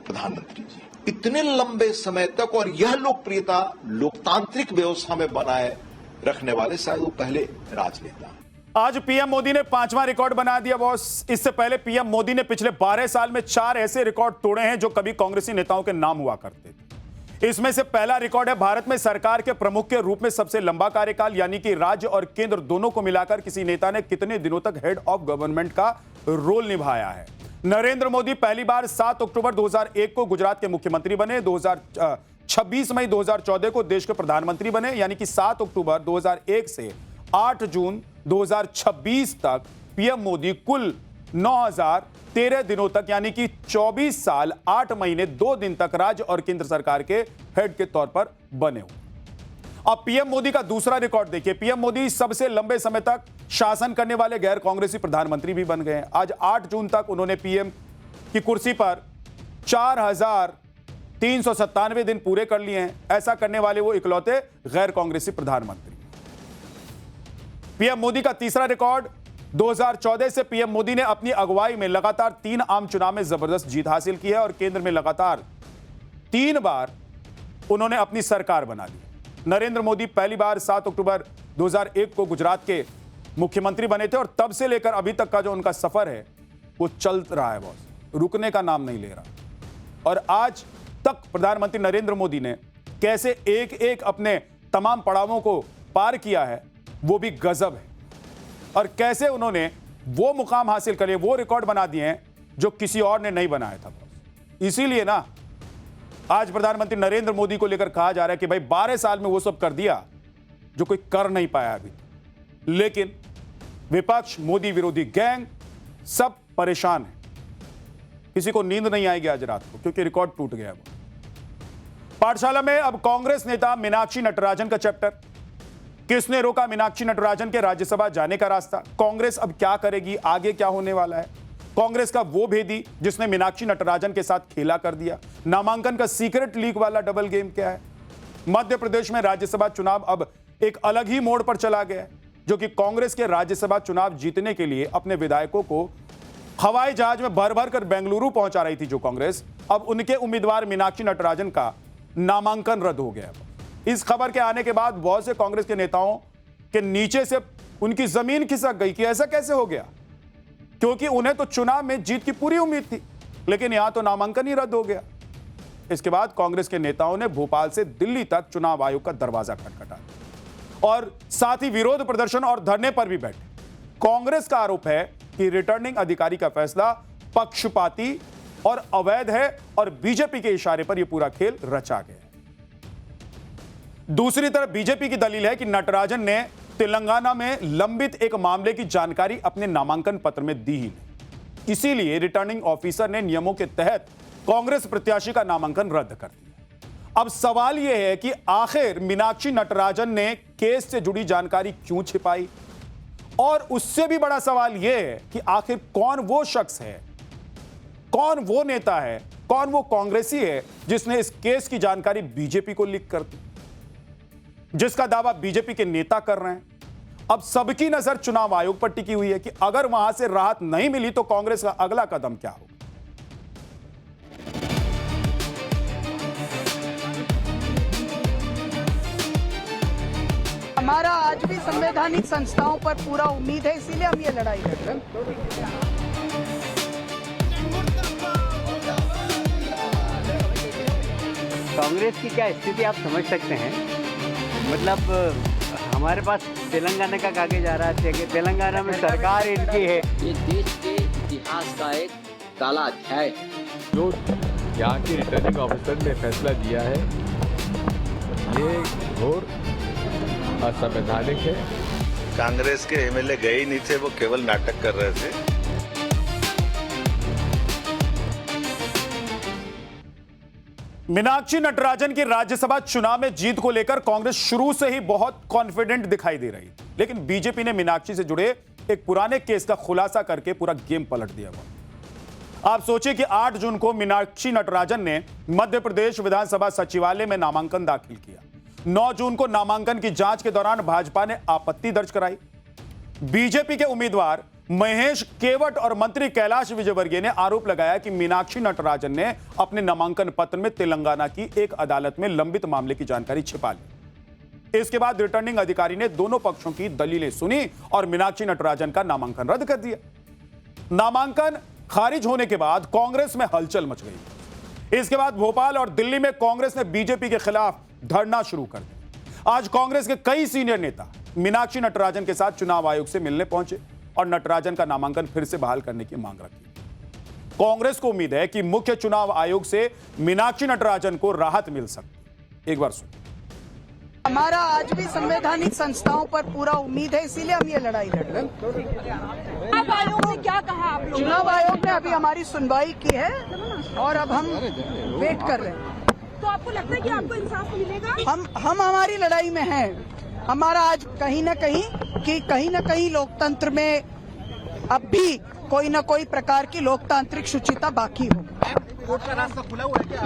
प्रधानमंत्री जी। इतने लंबे समय तक और यह लोकप्रियता लोकतांत्रिक व्यवस्था में बनाए रखने वाले शायद वो पहले राजनेता। आज पीएम मोदी ने 5वां रिकॉर्ड बना दिया बॉस। इससे पहले पीएम मोदी ने पिछले 12 साल में 4 ऐसे रिकॉर्ड तोड़े हैं जो कभी कांग्रेसी नेताओं के नाम हुआ करते थे। इसमें से पहला रिकॉर्ड है भारत में सरकार के प्रमुख के रूप में सबसे लंबा कार्यकाल, यानी कि राज्य और केंद्र दोनों को मिलाकर किसी नेता ने कितने दिनों तक हेड ऑफ गवर्नमेंट का रोल निभाया है। नरेंद्र मोदी पहली बार 7 अक्टूबर 2001 को गुजरात के मुख्यमंत्री बने। 26 मई 2014 को देश के प्रधानमंत्री बने, यानी कि 7 अक्टूबर 2001 से 8 जून 2026 तक पीएम मोदी कुल 9013 दिनों तक, यानी कि 24 साल 8 महीने 2 दिन तक राज्य और केंद्र सरकार के हेड के तौर पर बने हुए। अब पीएम मोदी का दूसरा रिकॉर्ड देखिए। पीएम मोदी सबसे लंबे समय तक शासन करने वाले गैर कांग्रेसी प्रधानमंत्री भी बन गए। आज 8 जून तक उन्होंने पीएम की कुर्सी पर 4397 दिन पूरे कर लिए हैं। ऐसा करने वाले वो इकलौते गैर कांग्रेसी प्रधानमंत्री। पीएम मोदी का तीसरा रिकॉर्ड 2014 से पीएम मोदी ने अपनी अगुवाई में लगातार 3 आम चुनाव में जबरदस्त जीत हासिल की है और केंद्र में लगातार 3 बार उन्होंने अपनी सरकार बना ली। नरेंद्र मोदी पहली बार 7 अक्टूबर 2001 को गुजरात के मुख्यमंत्री बने थे और तब से लेकर अभी तक का जो उनका सफर है वो चल रहा है बॉस, रुकने का नाम नहीं ले रहा। और आज तक प्रधानमंत्री नरेंद्र मोदी ने कैसे एक एक अपने तमाम पड़ावों को पार किया है वो भी गजब है। और कैसे उन्होंने वो मुकाम हासिल करे, वो रिकॉर्ड बना दिए हैं जो किसी और ने नहीं बनाया था। इसीलिए ना आज प्रधानमंत्री नरेंद्र मोदी को लेकर कहा जा रहा है कि भाई 12 साल में वो सब कर दिया जो कोई कर नहीं पाया अभी। लेकिन विपक्ष, मोदी विरोधी गैंग सब परेशान है। किसी को नींद नहीं आएगी आज रात को, क्योंकि रिकॉर्ड टूट गया। पाठशाला में अब कांग्रेस नेता मीनाक्षी नटराजन का चैप्टर। किसने रोका मीनाक्षी नटराजन के राज्यसभा जाने का रास्ता? कांग्रेस अब क्या करेगी, आगे क्या होने वाला है? कांग्रेस का वो भेदी जिसने मीनाक्षी नटराजन के साथ खेला कर दिया। नामांकन का सीक्रेट लीक वाला डबल गेम क्या है? मध्य प्रदेश में राज्यसभा चुनाव अब एक अलग ही मोड़ पर चला गया है, जो कि कांग्रेस के राज्यसभा चुनाव जीतने के लिए अपने विधायकों को हवाई जहाज में भर भर कर बेंगलुरु पहुंचा रही थी जो कांग्रेस, अब उनके उम्मीदवार मीनाक्षी नटराजन का नामांकन रद्द हो गया। इस खबर के आने के बाद बहुत से कांग्रेस के नेताओं के नीचे से उनकी जमीन खिसक गई कि ऐसा कैसे हो गया, क्योंकि उन्हें तो चुनाव में जीत की पूरी उम्मीद थी, लेकिन यहां तो नामांकन ही रद्द हो गया। इसके बाद कांग्रेस के नेताओं ने भोपाल से दिल्ली तक चुनाव आयोग का दरवाजा खटखटाया और साथ ही विरोध प्रदर्शन और धरने पर भी बैठे। कांग्रेस का आरोप है कि रिटर्निंग अधिकारी का फैसला पक्षपाती और अवैध है और बीजेपी के इशारे पर यह पूरा खेल रचा गया है। दूसरी तरफ बीजेपी की दलील है कि नटराजन ने तेलंगाना में लंबित एक मामले की जानकारी अपने नामांकन पत्र में दी ही नहीं, इसीलिए रिटर्निंग ऑफिसर ने नियमों के तहत कांग्रेस प्रत्याशी का नामांकन रद्द कर दिया। अब सवाल यह है कि आखिर मीनाक्षी नटराजन ने केस से जुड़ी जानकारी क्यों छिपाई, और उससे भी बड़ा सवाल यह है कि आखिर कौन वो शख्स है, कौन वो नेता है, कौन वो कांग्रेसी है जिसने इस केस की जानकारी बीजेपी को लीक कर दी, जिसका दावा बीजेपी के नेता कर रहे हैं। अब सबकी नजर चुनाव आयोग पर टिकी हुई है कि अगर वहां से राहत नहीं मिली तो कांग्रेस का अगला कदम क्या होगा। हमारा आज भी संवैधानिक संस्थाओं पर पूरा उम्मीद है, इसीलिए हम ये लड़ाई लड़ रहे हैं। कांग्रेस की क्या स्थिति आप समझ सकते हैं। मतलब हमारे पास तेलंगाना का कागज आ रहा है कि तेलंगाना में सरकार इनकी है। ये देश के इतिहास का एक काला अध्याय है। जो यहाँ की रिटर्निंग ऑफिसर ने फैसला दिया है ये घोर असंवैधानिक है। कांग्रेस के एमएलए गए ही नहीं थे, वो केवल नाटक कर रहे थे। मीनाक्षी नटराजन की राज्यसभा चुनाव में जीत को लेकर कांग्रेस शुरू से ही बहुत कॉन्फिडेंट दिखाई दे रही थी। लेकिन बीजेपी ने मीनाक्षी से जुड़े एक पुराने केस का खुलासा करके पूरा गेम पलट दिया हुआ। आप सोचिए कि 8 जून को मीनाक्षी नटराजन ने मध्य प्रदेश विधानसभा सचिवालय में नामांकन दाखिल किया। 9 जून को नामांकन की जांच के दौरान भाजपा ने आपत्ति दर्ज कराई। बीजेपी के उम्मीदवार महेश केवट और मंत्री कैलाश विजयवर्गीय ने आरोप लगाया कि मीनाक्षी नटराजन ने अपने नामांकन पत्र में तेलंगाना की एक अदालत में लंबित मामले की जानकारी छिपा ली। इसके बाद रिटर्निंग अधिकारी ने दोनों पक्षों की दलीलें सुनी और मीनाक्षी नटराजन का नामांकन रद्द कर दिया। नामांकन खारिज होने के बाद कांग्रेस में हलचल मच गई। इसके बाद भोपाल और दिल्ली में कांग्रेस ने बीजेपी के खिलाफ धरना शुरू कर दिया। आज कांग्रेस के कई सीनियर नेता मीनाक्षी नटराजन के साथ चुनाव आयोग से मिलने पहुंचे और नटराजन का नामांकन फिर से बहाल करने की मांग रखी। कांग्रेस को उम्मीद है कि मुख्य चुनाव आयोग से मीनाक्षी नटराजन को राहत मिल सकती। एक बार सुनिए। हमारा आज भी संवैधानिक संस्थाओं पर पूरा उम्मीद है, इसीलिए हम ये लड़ाई लड़ रहे हैं। चुनाव आयोग ने क्या कहा आप लोग? चुनाव आयोग ने अभी हमारी सुनवाई की है और अब हम वेट कर रहे हैं। तो आपको लगता है कि आपको इंसाफ मिलेगा? हम हमारी लड़ाई में हैं। हमारा आज कहीं न कहीं लोकतंत्र में अब भी कोई न कोई प्रकार की लोकतांत्रिक शुचिता बाकी हो। कोर्ट का रास्ता खुला हुआ है क्या?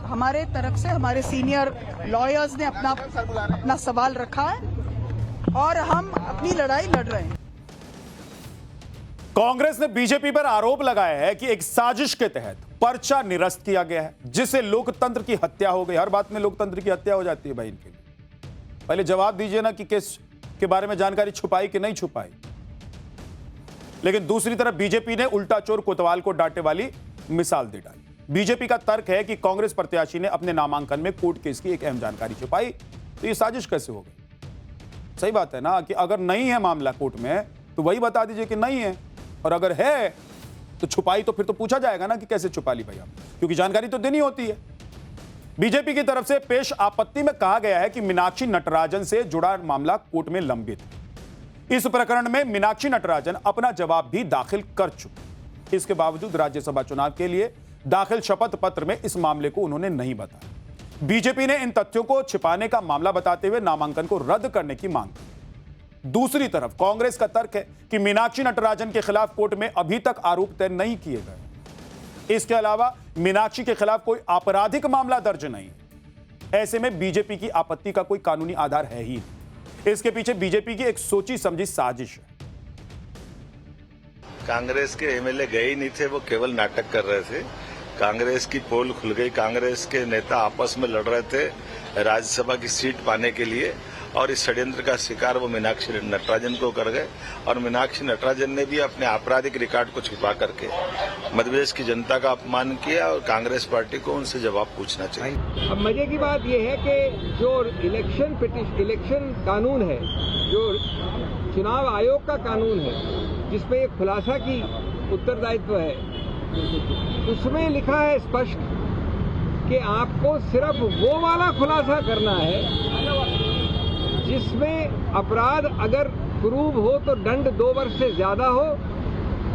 हमारे तरफ से हमारे सीनियर लॉयर्स ने अपना सवाल रखा है और हम अपनी लड़ाई लड़ रहे हैं। कांग्रेस ने बीजेपी पर आरोप लगाया है कि एक साजिश के तहत पर्चा निरस्त किया गया है, जिससे लोकतंत्र की हत्या हो गई। हर बात में लोकतंत्र की हत्या हो जाती है भाई इनके लिए। पहले जवाब दीजिए ना कि केस के बारे में जानकारी छुपाई कि नहीं छुपाई। लेकिन दूसरी तरफ बीजेपी ने उल्टा चोर कोतवाल को डांटे वाली मिसाल दे डाली। बीजेपी का तर्क है कि कांग्रेस प्रत्याशी ने अपने नामांकन में कोर्ट केस की एक अहम जानकारी छुपाई, तो ये साजिश कैसे हो गई? सही बात है ना कि अगर नहीं है मामला कोर्ट में तो वही बता दीजिए कि नहीं है, और अगर है तो छुपाई तो फिर तो पूछा जाएगा ना कि कैसे छुपा ली भाई आप, क्योंकि जानकारी तो देनी होती है। बीजेपी की तरफ से पेश आपत्ति में कहा गया है कि मीनाक्षी नटराजन से जुड़ा मामला कोर्ट में लंबित है। इस प्रकरण में मीनाक्षी नटराजन अपना जवाब भी दाखिल कर चुके। इसके बावजूद राज्यसभा चुनाव के लिए दाखिल शपथ पत्र में इस मामले को उन्होंने नहीं बताया। बीजेपी ने इन तथ्यों को छिपाने का मामला बताते हुए नामांकन को रद्द करने की मांग की। दूसरी तरफ कांग्रेस का तर्क है कि मीनाक्षी नटराजन के खिलाफ कोर्ट में अभी तक आरोप तय नहीं किए गए। इसके अलावा मीनाक्षी के खिलाफ कोई आपराधिक मामला दर्ज नहीं है। ऐसे में बीजेपी की आपत्ति का कोई कानूनी आधार है ही नहीं। इसके पीछे बीजेपी की एक सोची समझी साजिश है। कांग्रेस के एमएलए गए ही नहीं थे, वो केवल नाटक कर रहे थे। कांग्रेस की पोल खुल गई। कांग्रेस के नेता आपस में लड़ रहे थे राज्यसभा की सीट पाने के लिए, और इस षड्यंत्र का शिकार वो मीनाक्षी नटराजन को कर गए। और मीनाक्षी नटराजन ने भी अपने आपराधिक रिकॉर्ड को छुपा करके मध्य प्रदेश की जनता का अपमान किया, और कांग्रेस पार्टी को उनसे जवाब पूछना चाहिए। अब मजे की बात यह है कि जो इलेक्शन कानून है, जो चुनाव आयोग का कानून है, जिसमें एक खुलासा की उत्तरदायित्व है, उसमें लिखा है स्पष्ट कि आपको सिर्फ वो वाला खुलासा करना है जिसमें अपराध अगर प्रूव हो तो दंड 2 वर्ष से ज्यादा हो,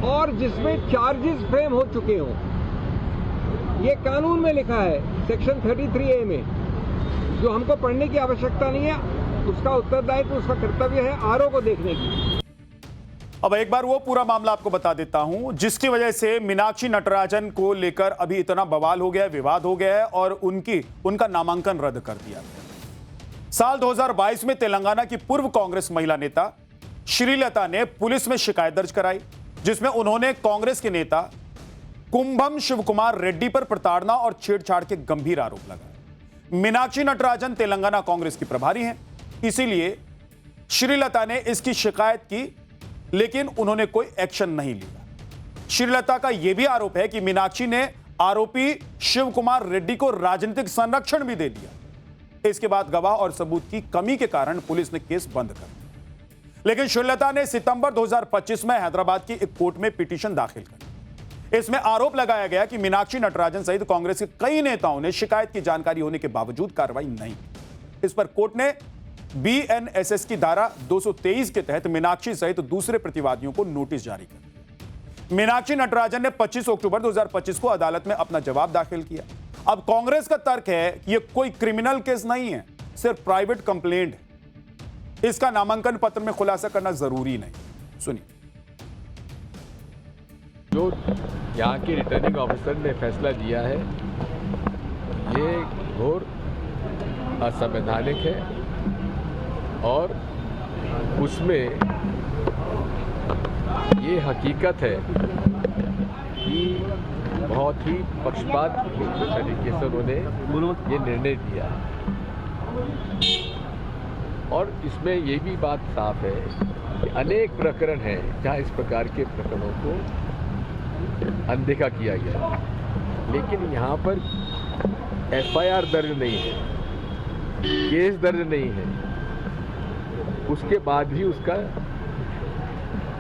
और जिसमें चार्जेस फ्रेम हो चुके हों। ये कानून में लिखा है सेक्शन 33A में, जो हमको पढ़ने की आवश्यकता नहीं है। उसका उत्तरदायित्व, उसका कर्तव्य है आरओ को देखने की। अब एक बार वो पूरा मामला आपको बता देता हूं जिसकी वजह से मीनाक्षी नटराजन को लेकर अभी इतना बवाल हो गया है, विवाद हो गया है और उनका नामांकन रद्द कर दिया गया। साल 2022 में तेलंगाना की पूर्व कांग्रेस महिला नेता श्रीलता ने पुलिस में शिकायत दर्ज कराई, जिसमें उन्होंने कांग्रेस के नेता कुंभम शिवकुमार रेड्डी पर प्रताड़ना और छेड़छाड़ के गंभीर आरोप लगाए। मीनाक्षी नटराजन तेलंगाना कांग्रेस की प्रभारी हैं, इसीलिए श्रीलता ने इसकी शिकायत की, लेकिन उन्होंने कोई एक्शन नहीं लिया। श्रीलता का यह भी आरोप है कि मीनाक्षी ने आरोपी शिवकुमार रेड्डी को राजनीतिक संरक्षण भी दे दिया। इसके बाद गवाह और सबूत की कमी के कारण पुलिस ने केस बंद कर दिया। लेकिन श्रीलता ने सितंबर 2025 में हैदराबाद की एक कोर्ट में पिटीशन दाखिल की। इसमें आरोप लगाया गया कि मीनाक्षी नटराजन सहित कांग्रेस के कई नेताओं ने शिकायत की जानकारी होने के बावजूद कार्रवाई नहीं की। इस पर कोर्ट ने BNSS की धारा 223 के तहत मीनाक्षी सहित दूसरे प्रतिवादियों को नोटिस जारी कर दिया। मीनाक्षी नटराजन ने 25 अक्टूबर 2025 को अदालत में अपना जवाब दाखिल किया। अब कांग्रेस का तर्क है कि यह कोई क्रिमिनल केस नहीं है, सिर्फ प्राइवेट कंप्लेंट है। इसका नामांकन पत्र में खुलासा करना जरूरी नहीं। सुनिए। जो यहाँ के रिटर्निंग ऑफिसर ने फैसला दिया है ये घोर असंवैधानिक है और उसमें ये हकीकत है कि बहुत ही पक्षपात तरीके से उन्होंने ये निर्णय दिया है और इसमें ये भी बात साफ है कि अनेक प्रकरण हैं जहाँ इस प्रकार के प्रकरणों को अनदेखा किया गया है, लेकिन यहाँ पर एफआईआर दर्ज नहीं है, केस दर्ज नहीं है, उसके बाद भी उसका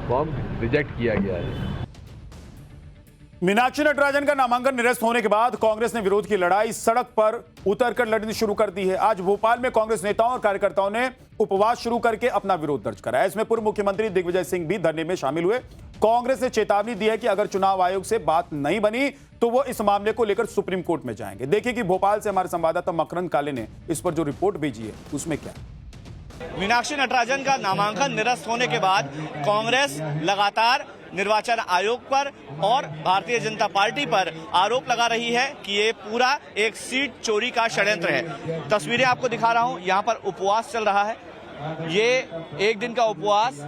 फॉर्म रिजेक्ट किया गया है। मीनाक्षी नटराजन का नामांकन निरस्त होने के बाद कांग्रेस ने विरोध की लड़ाई सड़क पर उतरकर लड़नी शुरू कर दी है। आज भोपाल में कांग्रेस नेताओं और कार्यकर्ताओं ने उपवास शुरू करके अपना विरोध दर्ज कराया। इसमें पूर्व मुख्यमंत्री दिग्विजय सिंह भी धरने में शामिल हुए। कांग्रेस ने चेतावनी दी है कि अगर चुनाव आयोग से बात नहीं बनी तो वो इस मामले को लेकर सुप्रीम कोर्ट में जाएंगे। देखिए कि भोपाल से हमारे संवाददाता मकरंद काले ने इस पर जो रिपोर्ट भेजी है उसमें क्या। मीनाक्षी नटराजन का नामांकन निरस्त होने के बाद कांग्रेस लगातार निर्वाचन आयोग पर और भारतीय जनता पार्टी पर आरोप लगा रही है कि ये पूरा एक सीट चोरी का षड्यंत्र है। तस्वीरें आपको दिखा रहा हूं, यहां पर उपवास चल रहा है। ये एक दिन का उपवास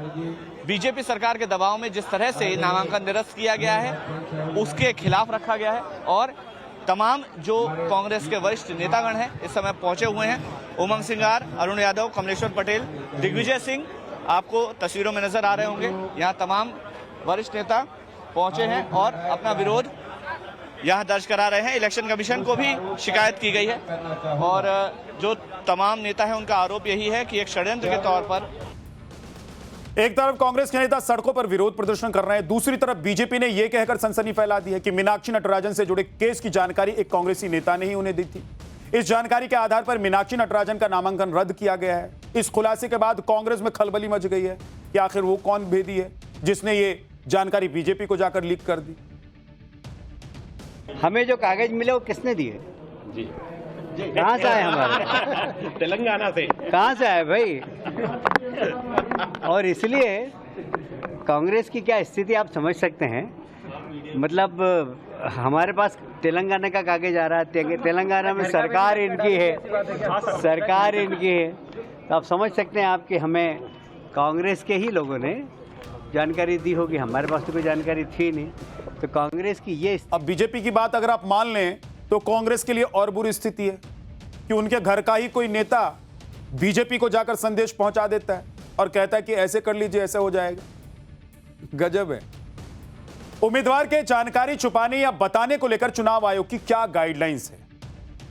बीजेपी सरकार के दबाव में जिस तरह से नामांकन निरस्त किया गया है उसके खिलाफ रखा गया है और तमाम जो कांग्रेस के वरिष्ठ नेतागण हैं इस समय पहुंचे हुए हैं। उमंग सिंगार, अरुण यादव, कमलेश्वर पटेल, दिग्विजय सिंह आपको तस्वीरों में नजर आ रहे होंगे। यहाँ तमाम वरिष्ठ नेता पहुंचे हैं और अपना विरोध यहाँ दर्ज करा रहे हैं। इलेक्शन कमीशन को भी शिकायत की गई है और जो तमाम नेता हैं उनका आरोप यही है कि एक षड्यंत्र के तौर पर एक तरफ कांग्रेस के नेता सड़कों पर विरोध प्रदर्शन कर रहे हैं, दूसरी तरफ बीजेपी ने यह कहकर सनसनी फैला दी है कि मीनाक्षी नटराजन से जुड़े केस की जानकारी एक कांग्रेसी नेता ने ही उन्हें दी थी। इस जानकारी के आधार पर मीनाक्षी नटराजन का नामांकन रद्द किया गया है। इस खुलासे के बाद कांग्रेस में खलबली मच गई है कि आखिर वो कौन भेदी है जिसने ये जानकारी बीजेपी को जाकर लीक कर दी। हमें जो कागज मिले वो किसने दिए? जी कहाँ से आए हमारे? तेलंगाना से। कहाँ से आए भाई? और इसलिए कांग्रेस की क्या स्थिति आप समझ सकते हैं। मतलब हमारे पास तेलंगाना का कागज आ रहा है, तेलंगाना में सरकार इनकी है, सरकार इनकी है, तो आप समझ सकते हैं आप कि हमें कांग्रेस के ही लोगों ने जानकारी दी होगी, हमारे पास तो कोई जानकारी थी नहीं। तो कांग्रेस की ये अब बीजेपी की बात अगर आप मान लें तो कांग्रेस के लिए और बुरी स्थिति है कि उनके घर का ही कोई नेता बीजेपी को जाकर संदेश पहुंचा देता है और कहता है कि ऐसे कर लीजिए, ऐसे हो जाएगा। गजब है। उम्मीदवार के जानकारी छुपाने या बताने को लेकर चुनाव आयोग की क्या गाइडलाइंस है?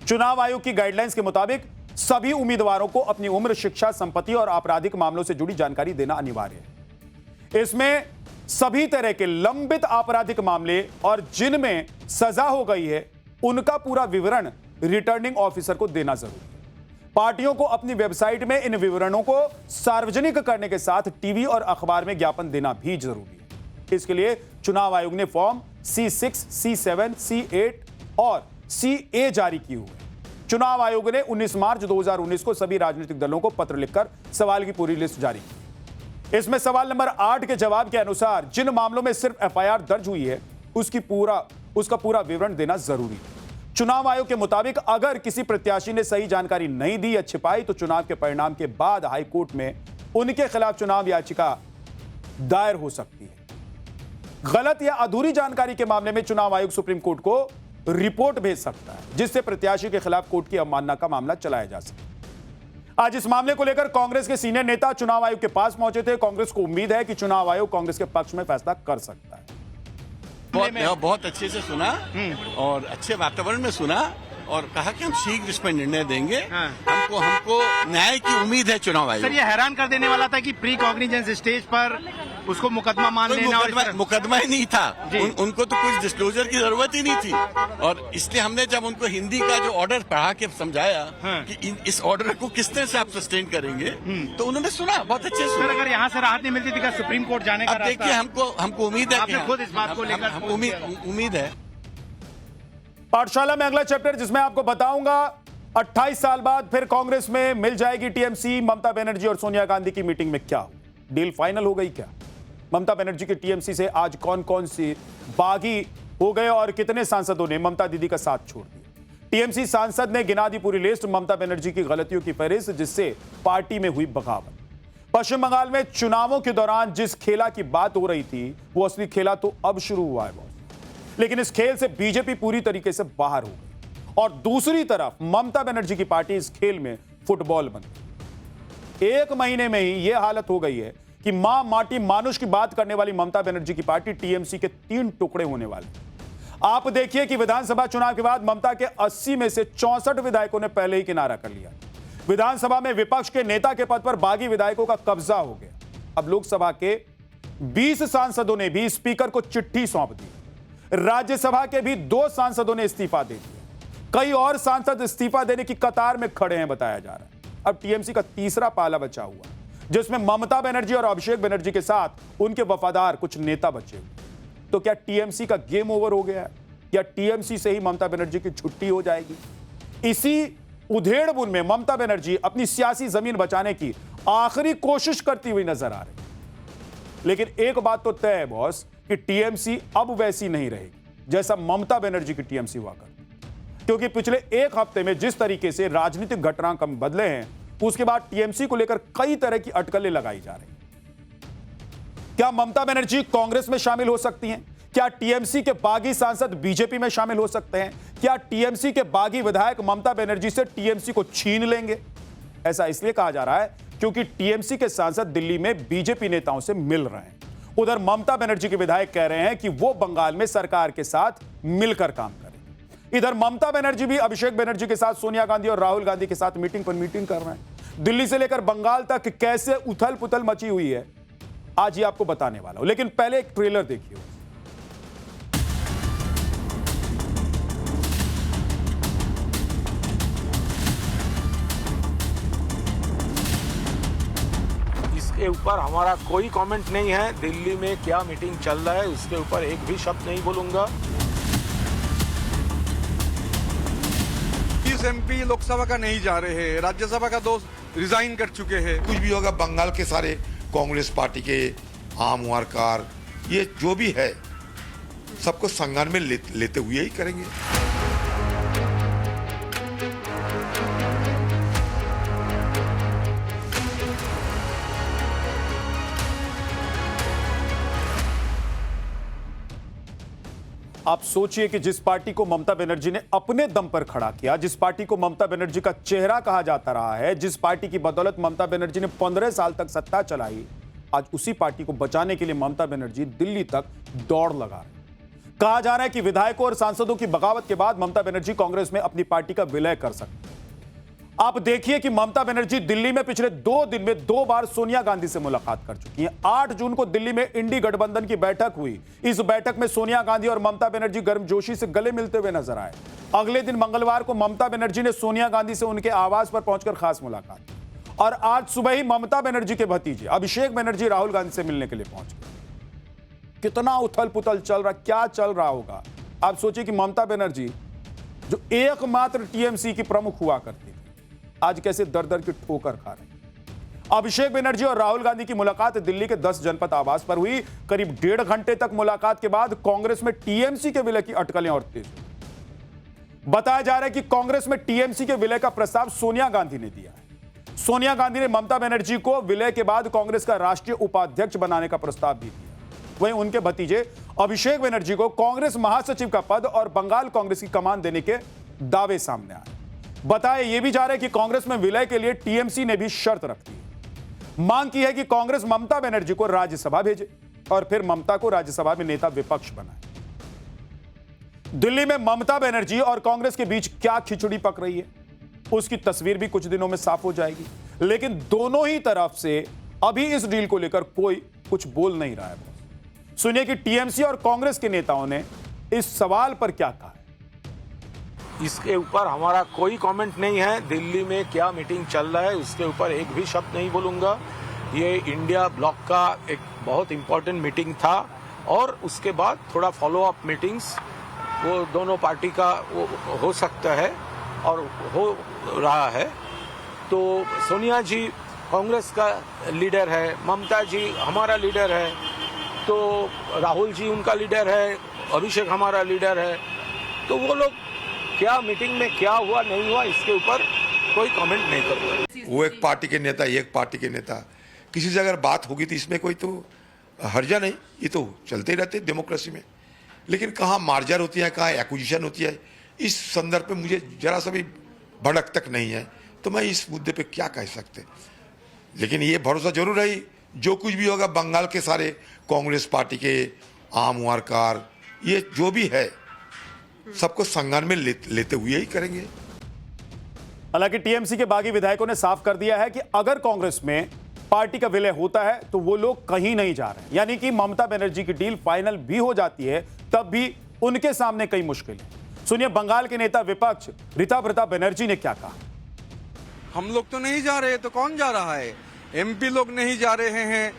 चुनाव आयोग की गाइडलाइंस के मुताबिक सभी उम्मीदवारों को अपनी उम्र, शिक्षा, संपत्ति और आपराधिक मामलों से जुड़ी जानकारी देना अनिवार्य है। इसमें सभी तरह के लंबित आपराधिक मामले और जिनमें सजा हो गई है उनका पूरा विवरण रिटर्निंग ऑफिसर को देना जरूरी है। पार्टियों को अपनी वेबसाइट में इन विवरणों को सार्वजनिक करने के साथ टीवी और अखबार में ज्ञापन देना भी जरूरी है। इसके लिए चुनाव आयोग ने फॉर्म C6, C7, C8 और CA जारी की हुई है। चुनाव आयोग ने 19 मार्च 2019 को सभी राजनीतिक दलों को पत्र लिखकर सवाल की पूरी लिस्ट जारी की। इसमें सवाल नंबर 8 के जवाब के अनुसार जिन मामलों में सिर्फ FIR दर्ज हुई है उसका पूरा विवरण देना जरूरी है। चुनाव आयोग के मुताबिक अगर किसी प्रत्याशी ने सही जानकारी नहीं दी या छिपाई तो चुनाव के परिणाम के बाद हाई कोर्ट में उनके खिलाफ चुनाव याचिका दायर हो सकती है। गलत या अधूरी जानकारी के मामले में चुनाव आयोग सुप्रीम कोर्ट को रिपोर्ट भेज सकता है, जिससे प्रत्याशी के खिलाफ कोर्ट की अवमानना का मामला चलाया जा सके। आज इस मामले को लेकर कांग्रेस के सीनियर नेता चुनाव आयोग के पास पहुंचे थे। कांग्रेस को उम्मीद है कि चुनाव आयोग कांग्रेस के पक्ष में फैसला कर सकता है। बहुत अच्छे से सुना और अच्छे वातावरण में सुना और कहा कि हम शीघ्र इसमें निर्णय देंगे। हमको न्याय की उम्मीद है चुनाव आयोग। सर, ये हैरान कर देने वाला था कि प्री कॉग्निजेंस स्टेज पर उसको मुकदमा मान लेना। मुकदमा ही नहीं था, उनको तो कुछ डिस्क्लोजर की जरूरत ही नहीं थी। और इसलिए हमने जब उनको हिंदी का जो ऑर्डर पढ़ा के समझाया कि इस ऑर्डर को किस तरह से आप सस्टेन करेंगे, तो उन्होंने सुना, बहुत अच्छे से। अगर यहाँ से राहत नहीं मिलती थी सुप्रीम कोर्ट जाने का? देखिए, हमको उम्मीद है, आपने खुद इस बात को लेकर उम्मीद है। पाठशाला में अगला चैप्टर जिसमें आपको बताऊंगा 28 साल बाद फिर कांग्रेस में मिल जाएगी टीएमसी। ममता बनर्जी और सोनिया गांधी की मीटिंग में क्या हुआ? डील फाइनल हो गई क्या? ममता बनर्जी की टीएमसी से आज कौन कौन सी बागी हो गए और कितने सांसदों ने ममता दीदी का साथ छोड़ दिया? टीएमसी सांसद ने गिना दी पूरी लिस्ट ममता बनर्जी की गलतियों की फहरिस्त, जिससे पार्टी में हुई बगावत। पश्चिम बंगाल में चुनावों के दौरान जिस खेला की बात हो रही थी, वो असली खेला तो अब शुरू हुआ है बॉस। लेकिन इस खेल से बीजेपी पूरी तरीके से बाहर हो गई और दूसरी तरफ ममता बनर्जी की पार्टी इस खेल में फुटबॉल बन गई। एक महीने में ही यह हालत हो गई है कि मां माटी मानुष की बात करने वाली ममता बनर्जी की पार्टी टीएमसी के 3 टुकड़े होने वाले। आप देखिए कि विधानसभा चुनाव के बाद ममता के 80 में से 64 विधायकों ने पहले ही किनारा कर लिया। विधानसभा में विपक्ष के नेता के पद पर बागी विधायकों का कब्जा हो गया। अब लोकसभा के 20 सांसदों ने भी स्पीकर को चिट्ठी सौंप दी। राज्यसभा के भी 2 सांसदों ने इस्तीफा दे दिया। कई और सांसद इस्तीफा देने की कतार में खड़े हैं बताया जा रहा है। अब टीएमसी का तीसरा पाला बचा हुआ, जिसमें ममता बनर्जी और अभिषेक बनर्जी के साथ उनके वफादार कुछ नेता बचे हुए। तो क्या टीएमसी का गेम ओवर हो गया है या टीएमसी से ही ममता बनर्जी की छुट्टी हो जाएगी? इसी उधेड़-बुन में ममता बनर्जी अपनी सियासी जमीन बचाने की आखिरी कोशिश करती हुई नजर आ रही। लेकिन एक बात तो तय है बॉस कि टीएमसी अब वैसी नहीं रहेगी जैसा ममता बनर्जी की टीएमसी हुआ करती, क्योंकि पिछले एक हफ्ते में जिस तरीके से राजनीतिक घटनाक्रम बदले हैं, उसके बाद टीएमसी को लेकर कई तरह की अटकलें लगाई जा रही। क्या ममता बनर्जी कांग्रेस में शामिल हो सकती हैं? क्या टीएमसी के बागी सांसद बीजेपी में शामिल हो सकते हैं? क्या टीएमसी के बागी विधायक ममता बनर्जी से टीएमसी को छीन लेंगे? ऐसा इसलिए कहा जा रहा है क्योंकि टीएमसी के सांसद दिल्ली में बीजेपी नेताओं से मिल रहे हैं। उधर ममता बनर्जी के विधायक कह रहे हैं कि वो बंगाल में सरकार के साथ मिलकर काम करें। इधर ममता बनर्जी भी अभिषेक बनर्जी के साथ सोनिया गांधी और राहुल गांधी के साथ मीटिंग पर मीटिंग कर रहे हैं। दिल्ली से लेकर बंगाल तक कैसे उथल पुथल मची हुई है, आज ये आपको बताने वाला हूं। लेकिन पहले एक ट्रेलर देखिए। इसके ऊपर हमारा कोई कमेंट नहीं है। दिल्ली में क्या मीटिंग चल रहा है उसके ऊपर एक भी शब्द नहीं बोलूंगा। 30 एमपी लोकसभा का नहीं जा रहे हैं, राज्यसभा का 2 रिजाइन कर चुके हैं। कुछ भी होगा, बंगाल के सारे कांग्रेस पार्टी के आम वारकार, ये जो भी है सबको संज्ञान में लेते हुए ही करेंगे। आप सोचिए कि जिस पार्टी को ममता बनर्जी ने अपने दम पर खड़ा किया, जिस पार्टी को ममता बनर्जी का चेहरा कहा जाता रहा है, जिस पार्टी की बदौलत ममता बनर्जी ने 15 साल तक सत्ता चलाई, आज उसी पार्टी को बचाने के लिए ममता बनर्जी दिल्ली तक दौड़ लगा रही। कहा जा रहा है कि विधायकों और सांसदों की बगावत के बाद ममता बनर्जी कांग्रेस में अपनी पार्टी का विलय कर सकती है। आप देखिए कि ममता बनर्जी दिल्ली में पिछले 2 दिन में 2 बार सोनिया गांधी से मुलाकात कर चुकी हैं। 8 जून को दिल्ली में इंडी गठबंधन की बैठक हुई। इस बैठक में सोनिया गांधी और ममता बनर्जी गर्मजोशी से गले मिलते हुए नजर आए। अगले दिन मंगलवार को ममता बनर्जी ने सोनिया गांधी से उनके आवास पर पहुंचकर खास मुलाकात की और आज सुबह ही ममता बनर्जी के भतीजे अभिषेक बनर्जी राहुल गांधी से मिलने के लिए पहुंच गए। कितना उथल पुथल चल रहा, क्या चल रहा होगा? आप सोचिए कि ममता बनर्जी जो एकमात्र टीएमसी की प्रमुख हुआ करती, आज कैसे दर दर की ठोकर खा रहे। अभिषेक बनर्जी और राहुल गांधी की मुलाकात दिल्ली के 10 जनपद आवास पर हुई। करीब 1.5 घंटे तक मुलाकात के बाद कांग्रेस में टीएमसी के विलय की अटकलें और तेज हुई। बताया जा रहा है कि कांग्रेस में टीएमसी के विलय का प्रस्ताव सोनिया गांधी ने दिया है। सोनिया गांधी ने ममता बनर्जी को विलय के बाद कांग्रेस का राष्ट्रीय उपाध्यक्ष बनाने का प्रस्ताव भी दिया। वहीं उनके भतीजे अभिषेक बनर्जी को कांग्रेस महासचिव का पद और बंगाल कांग्रेस की कमान देने के दावे सामने आए। बताया यह भी जा रहा है कि कांग्रेस में विलय के लिए टीएमसी ने भी शर्त रखी है। मांग की है कि कांग्रेस ममता बनर्जी को राज्यसभा भेजे और फिर ममता को राज्यसभा में नेता विपक्ष बनाए। दिल्ली में ममता बनर्जी और कांग्रेस के बीच क्या खिचड़ी पक रही है, उसकी तस्वीर भी कुछ दिनों में साफ हो जाएगी। लेकिन दोनों ही तरफ से अभी इस डील को लेकर कोई कुछ बोल नहीं रहा है। सुनिए कि टीएमसी और कांग्रेस के नेताओं ने इस सवाल पर क्या कहा। इसके ऊपर हमारा कोई कमेंट नहीं है। दिल्ली में क्या मीटिंग चल रहा है उसके ऊपर एक भी शब्द नहीं बोलूंगा। ये इंडिया ब्लॉक का एक बहुत इम्पोर्टेंट मीटिंग था और उसके बाद थोड़ा फॉलो अप मीटिंग्स वो दोनों पार्टी का वो हो सकता है। और हो रहा है। तो सोनिया जी कांग्रेस का लीडर है, ममता जी हमारा लीडर है, तो राहुल जी उनका लीडर है, अभिषेक हमारा लीडर है। तो वो लोग क्या मीटिंग में क्या हुआ नहीं हुआ इसके ऊपर कोई कमेंट नहीं करते। वो एक पार्टी के नेता, ये एक पार्टी के नेता, किसी से अगर बात होगी तो इसमें कोई तो हर्जा नहीं, ये तो चलते ही रहते डेमोक्रेसी में। लेकिन कहाँ मार्जर होती है, कहाँ एक्विजिशन होती है, इस संदर्भ पे मुझे जरा सा भी भड़क तक नहीं है, तो मैं इस मुद्दे पे क्या कह सकते। लेकिन ये भरोसा जरूर है, जो कुछ भी होगा बंगाल के सारे कांग्रेस पार्टी के आम वारकार, ये जो भी है सबको संज्ञान में लेते हुए ही करेंगे। हालांकि टीएमसी के बागी विधायकों ने साफ कर दिया है कि अगर कांग्रेस में पार्टी का विलय होता है तो वो लोग कहीं नहीं जा रहे, यानी कि ममता बनर्जी की डील फाइनल भी हो जाती है तब भी उनके सामने कई मुश्किलें। सुनिए बंगाल के नेता विपक्ष ऋता बनर्जी ने क्या कहा। हम लोग तो नहीं जा रहे तो कौन जा रहा है? एमपी लोग नहीं जा रहे हैं,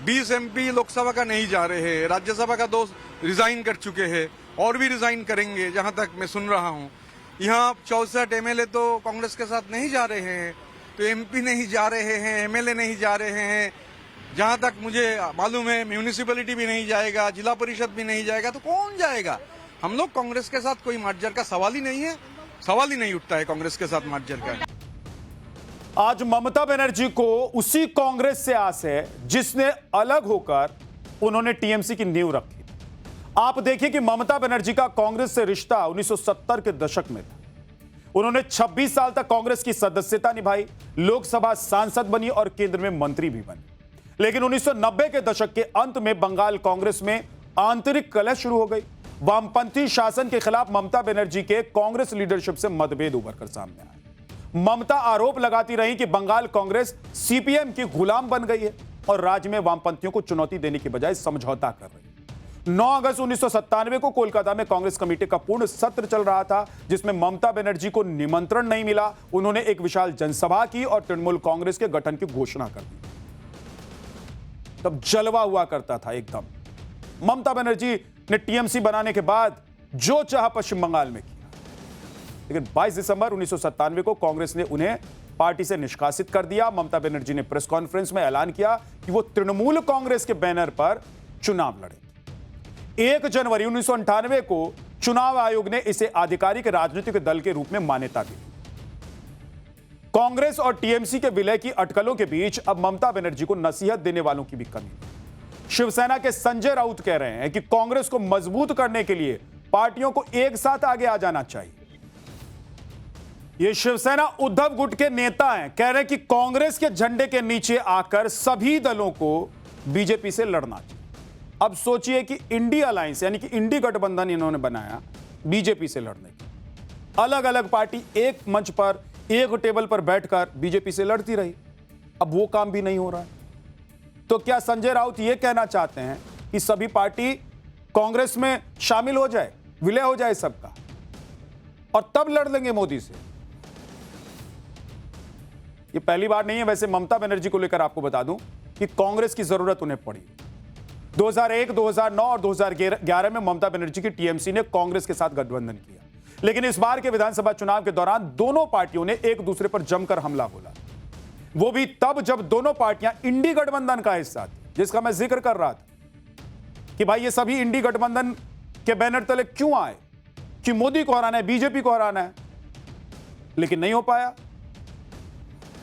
20 एमपी लोकसभा का नहीं जा रहे हैं, राज्यसभा का 2 रिजाइन कर चुके हैं और भी रिजाइन करेंगे जहां तक मैं सुन रहा हूं। यहाँ 64 एमएलए तो कांग्रेस के साथ नहीं जा रहे हैं, तो एमपी नहीं जा रहे हैं, एमएलए नहीं जा रहे हैं, जहां तक मुझे मालूम है म्यूनिसिपैलिटी भी नहीं जाएगा, जिला परिषद भी नहीं जाएगा, तो कौन जाएगा? हम लोग कांग्रेस के साथ कोई मार्जर का सवाल ही नहीं है, सवाल ही नहीं उठता है कांग्रेस के साथ मार्जर का। आज ममता बनर्जी को उसी कांग्रेस से आस है जिसने अलग होकर उन्होंने टीएमसी की नींव रखी। आप देखिए कि ममता बनर्जी का कांग्रेस से रिश्ता 1970 के दशक में था। उन्होंने 26 साल तक कांग्रेस की सदस्यता निभाई, लोकसभा सांसद बनी और केंद्र में मंत्री भी बनी। लेकिन 1990 के दशक के अंत में बंगाल कांग्रेस में आंतरिक कलह शुरू हो गई। वामपंथी शासन के खिलाफ ममता बनर्जी के कांग्रेस लीडरशिप से मतभेद उभर कर सामने आए। ममता आरोप लगाती रही कि बंगाल कांग्रेस सीपीएम की गुलाम बन गई है और राज्य में वामपंथियों को चुनौती देने की बजाय समझौता कर रही है। 9 अगस्त 1997 को कोलकाता में कांग्रेस कमेटी का पूर्ण सत्र चल रहा था, जिसमें ममता बनर्जी को निमंत्रण नहीं मिला। उन्होंने एक विशाल जनसभा की और तृणमूल कांग्रेस के गठन की घोषणा कर दी। तब जलवा हुआ करता था एकदम। ममता बनर्जी ने टीएमसी बनाने के बाद जो चाहा पश्चिम बंगाल में किया, लेकिन 22 दिसंबर 1997 को कांग्रेस ने उन्हें पार्टी से निष्कासित कर दिया। ममता बनर्जी ने प्रेस कॉन्फ्रेंस में ऐलान किया कि वो तृणमूल कांग्रेस के बैनर पर चुनाव लड़े। 1 जनवरी 1998 को चुनाव आयोग ने इसे आधिकारिक राजनीतिक दल के रूप में मान्यता दी। कांग्रेस और टीएमसी के विलय की अटकलों के बीच अब ममता बनर्जी को नसीहत देने वालों की भी कमी है। शिवसेना के संजय राउत कह रहे हैं कि कांग्रेस को मजबूत करने के लिए पार्टियों को एक साथ आगे आ जाना चाहिए। ये शिवसेना उद्धव गुट के नेता हैं, कह रहे हैं कि कांग्रेस के झंडे के नीचे आकर सभी दलों को बीजेपी से लड़ना चाहिए। अब सोचिए कि इंडी अलायंस यानी कि इंडी गठबंधन इन्होंने बनाया बीजेपी से लड़ने की। अलग अलग पार्टी एक मंच पर एक टेबल पर बैठकर बीजेपी से लड़ती रही। अब वो काम भी नहीं हो रहा है। तो क्या संजय राउत ये कहना चाहते हैं कि सभी पार्टी कांग्रेस में शामिल हो जाए, विलय हो जाए सबका, और तब लड़ लेंगे मोदी से? ये पहली बार नहीं है। वैसे ममता बनर्जी को लेकर आपको बता दूं कि कांग्रेस की जरूरत उन्हें पड़ी। 2001, 2009 और 2011 में ममता बनर्जी की टीएमसी ने कांग्रेस के साथ गठबंधन किया, लेकिन इस बार के विधानसभा चुनाव के दौरान दोनों पार्टियों ने एक दूसरे पर जमकर हमला बोला। वो भी तब जब दोनों पार्टियां इंडी गठबंधन का हिस्सा थी, जिसका मैं जिक्र कर रहा था कि भाई ये सभी इंडी गठबंधन के बैनर तले क्यों आए, कि मोदी को हराना है, बीजेपी को हराना है, लेकिन नहीं हो पाया।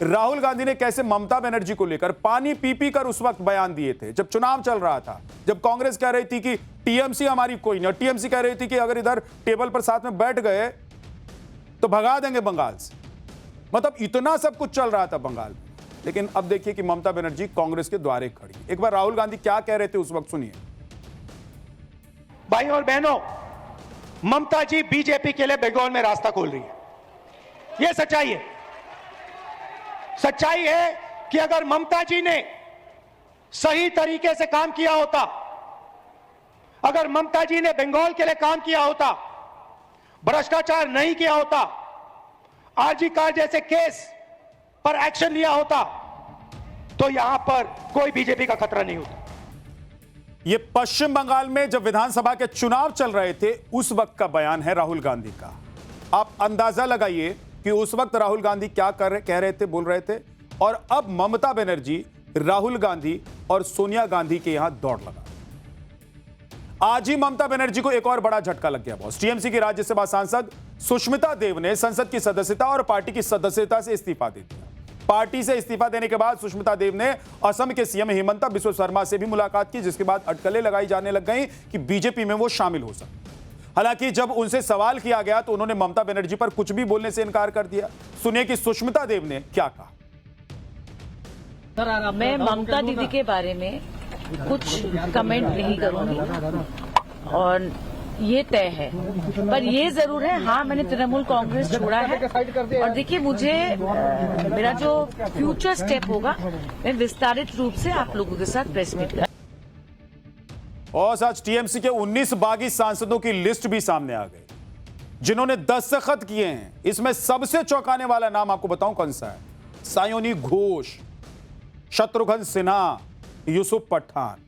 राहुल गांधी ने कैसे ममता बनर्जी को लेकर पानी पी पी कर उस वक्त बयान दिए थे जब चुनाव चल रहा था, जब कांग्रेस कह रही थी कि टीएमसी हमारी कोई नहीं, टीएमसी कह रही थी कि अगर इधर टेबल पर साथ में बैठ गए तो भगा देंगे बंगाल से। मतलब इतना सब कुछ चल रहा था बंगाल में। लेकिन अब देखिए कि ममता बनर्जी कांग्रेस के द्वारे खड़ी। एक बार राहुल गांधी क्या कह रहे थे उस वक्त, सुनिए। भाई और बहनों, ममता जी बीजेपी के लिए बंगाल में रास्ता खोल रही है, यह सच्चाई है। सच्चाई है कि अगर ममता जी ने सही तरीके से काम किया होता, अगर ममता जी ने बंगाल के लिए काम किया होता, भ्रष्टाचार नहीं किया होता, आरजी कार जैसे केस पर एक्शन लिया होता, तो यहां पर कोई बीजेपी का खतरा नहीं होता। यह पश्चिम बंगाल में जब विधानसभा के चुनाव चल रहे थे उस वक्त का बयान है राहुल गांधी का। आप अंदाजा लगाइए कि उस वक्त राहुल गांधी क्या कह रहे थे, बोल रहे थे, और अब ममता बनर्जी, राहुल गांधी और सोनिया गांधी के यहां दौड़ लगा। आज ही ममता बनर्जी को एक और बड़ा झटका लग गया बॉस। टीएमसी की राज्यसभा सांसद सुष्मिता देव ने संसद की सदस्यता और पार्टी की सदस्यता से इस्तीफा दे दिया। पार्टी से इस्तीफा देने के बाद सुष्मिता देव ने असम के सीएम हिमंता बिस्वा शर्मा से भी मुलाकात की, जिसके बाद अटकलें लगाई जाने लग गई कि बीजेपी में वो शामिल हो सकते। हालांकि जब उनसे सवाल किया गया तो उन्होंने ममता बनर्जी पर कुछ भी बोलने से इनकार कर दिया। सुनिए कि सुष्मिता देव ने क्या कहा। मैं ममता दीदी के बारे में कुछ कमेंट नहीं करूंगी और ये तय है, पर ये जरूर है, हाँ मैंने तृणमूल कांग्रेस छोड़ा है और देखिए मुझे मेरा जो फ्यूचर स्टेप होगा मैं विस्तारित रूप से आप लोगों के साथ प्रेस मीट कर। और आज टीएमसी के 19 बागी सांसदों की लिस्ट भी सामने आ गई जिन्होंने दस्तखत किए हैं। इसमें सबसे चौंकाने वाला नाम आपको बताऊं कौन सा है? सायोनी घोष, शत्रुघ्न सिन्हा, यूसुफ पठान।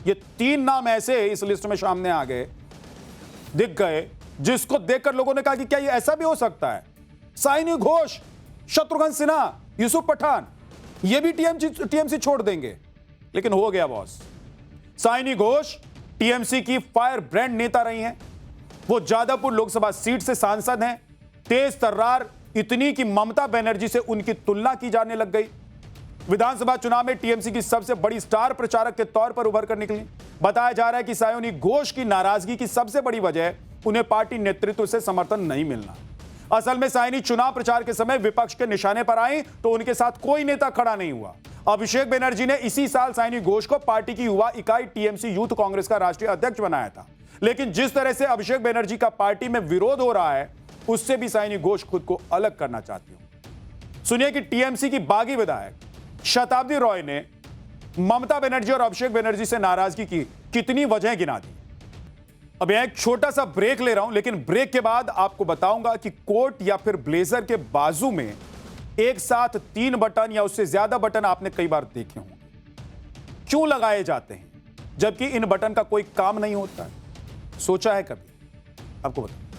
ये 3 नाम ऐसे इस लिस्ट में सामने आ गए, दिख गए, जिसको देखकर लोगों ने कहा कि क्या ये ऐसा भी हो सकता है? सायोनी घोष, शत्रुघ्न सिन्हा, यूसुफ पठान, ये भी टीएमसी छोड़ देंगे। लेकिन हो गया बॉस। सायोनी घोष टीएमसी की फायर ब्रांड नेता रही हैं। वो जादवपुर लोकसभा सीट से सांसद हैं, तेज तर्रार, इतनी कि ममता बनर्जी से उनकी तुलना की जाने लग गई। विधानसभा चुनाव में टीएमसी की सबसे बड़ी स्टार प्रचारक के तौर पर उभर कर निकली। बताया जा रहा है कि सायोनी घोष की नाराजगी की सबसे बड़ी वजह उन्हें पार्टी नेतृत्व से समर्थन नहीं मिलना। असल में सायोनी चुनाव प्रचार के समय विपक्ष के निशाने पर आई तो उनके साथ कोई नेता खड़ा नहीं हुआ। अभिषेक बनर्जी ने इसी साल सायोनी घोष को पार्टी की युवा इकाई टीएमसी यूथ कांग्रेस का राष्ट्रीय अध्यक्ष बनाया था। लेकिन जिस तरह से अभिषेक बनर्जी का पार्टी में विरोध हो रहा है, उससे भी सायोनी घोष खुद को अलग करना चाहती हूं। सुनिए कि टीएमसी की बागी विधायक शताब्दी रॉय ने ममता बनर्जी और अभिषेक बनर्जी से नाराजगी की कितनी वजह गिना दी। अब एक छोटा सा ब्रेक ले रहा हूं, लेकिन ब्रेक के बाद आपको बताऊंगा कि कोट या फिर ब्लेजर के बाजू में एक साथ 3 बटन या उससे ज्यादा बटन आपने कई बार देखे होंगे। क्यों लगाए जाते हैं जबकि इन बटन का कोई काम नहीं होता है? सोचा है कभी? आपको बताऊं।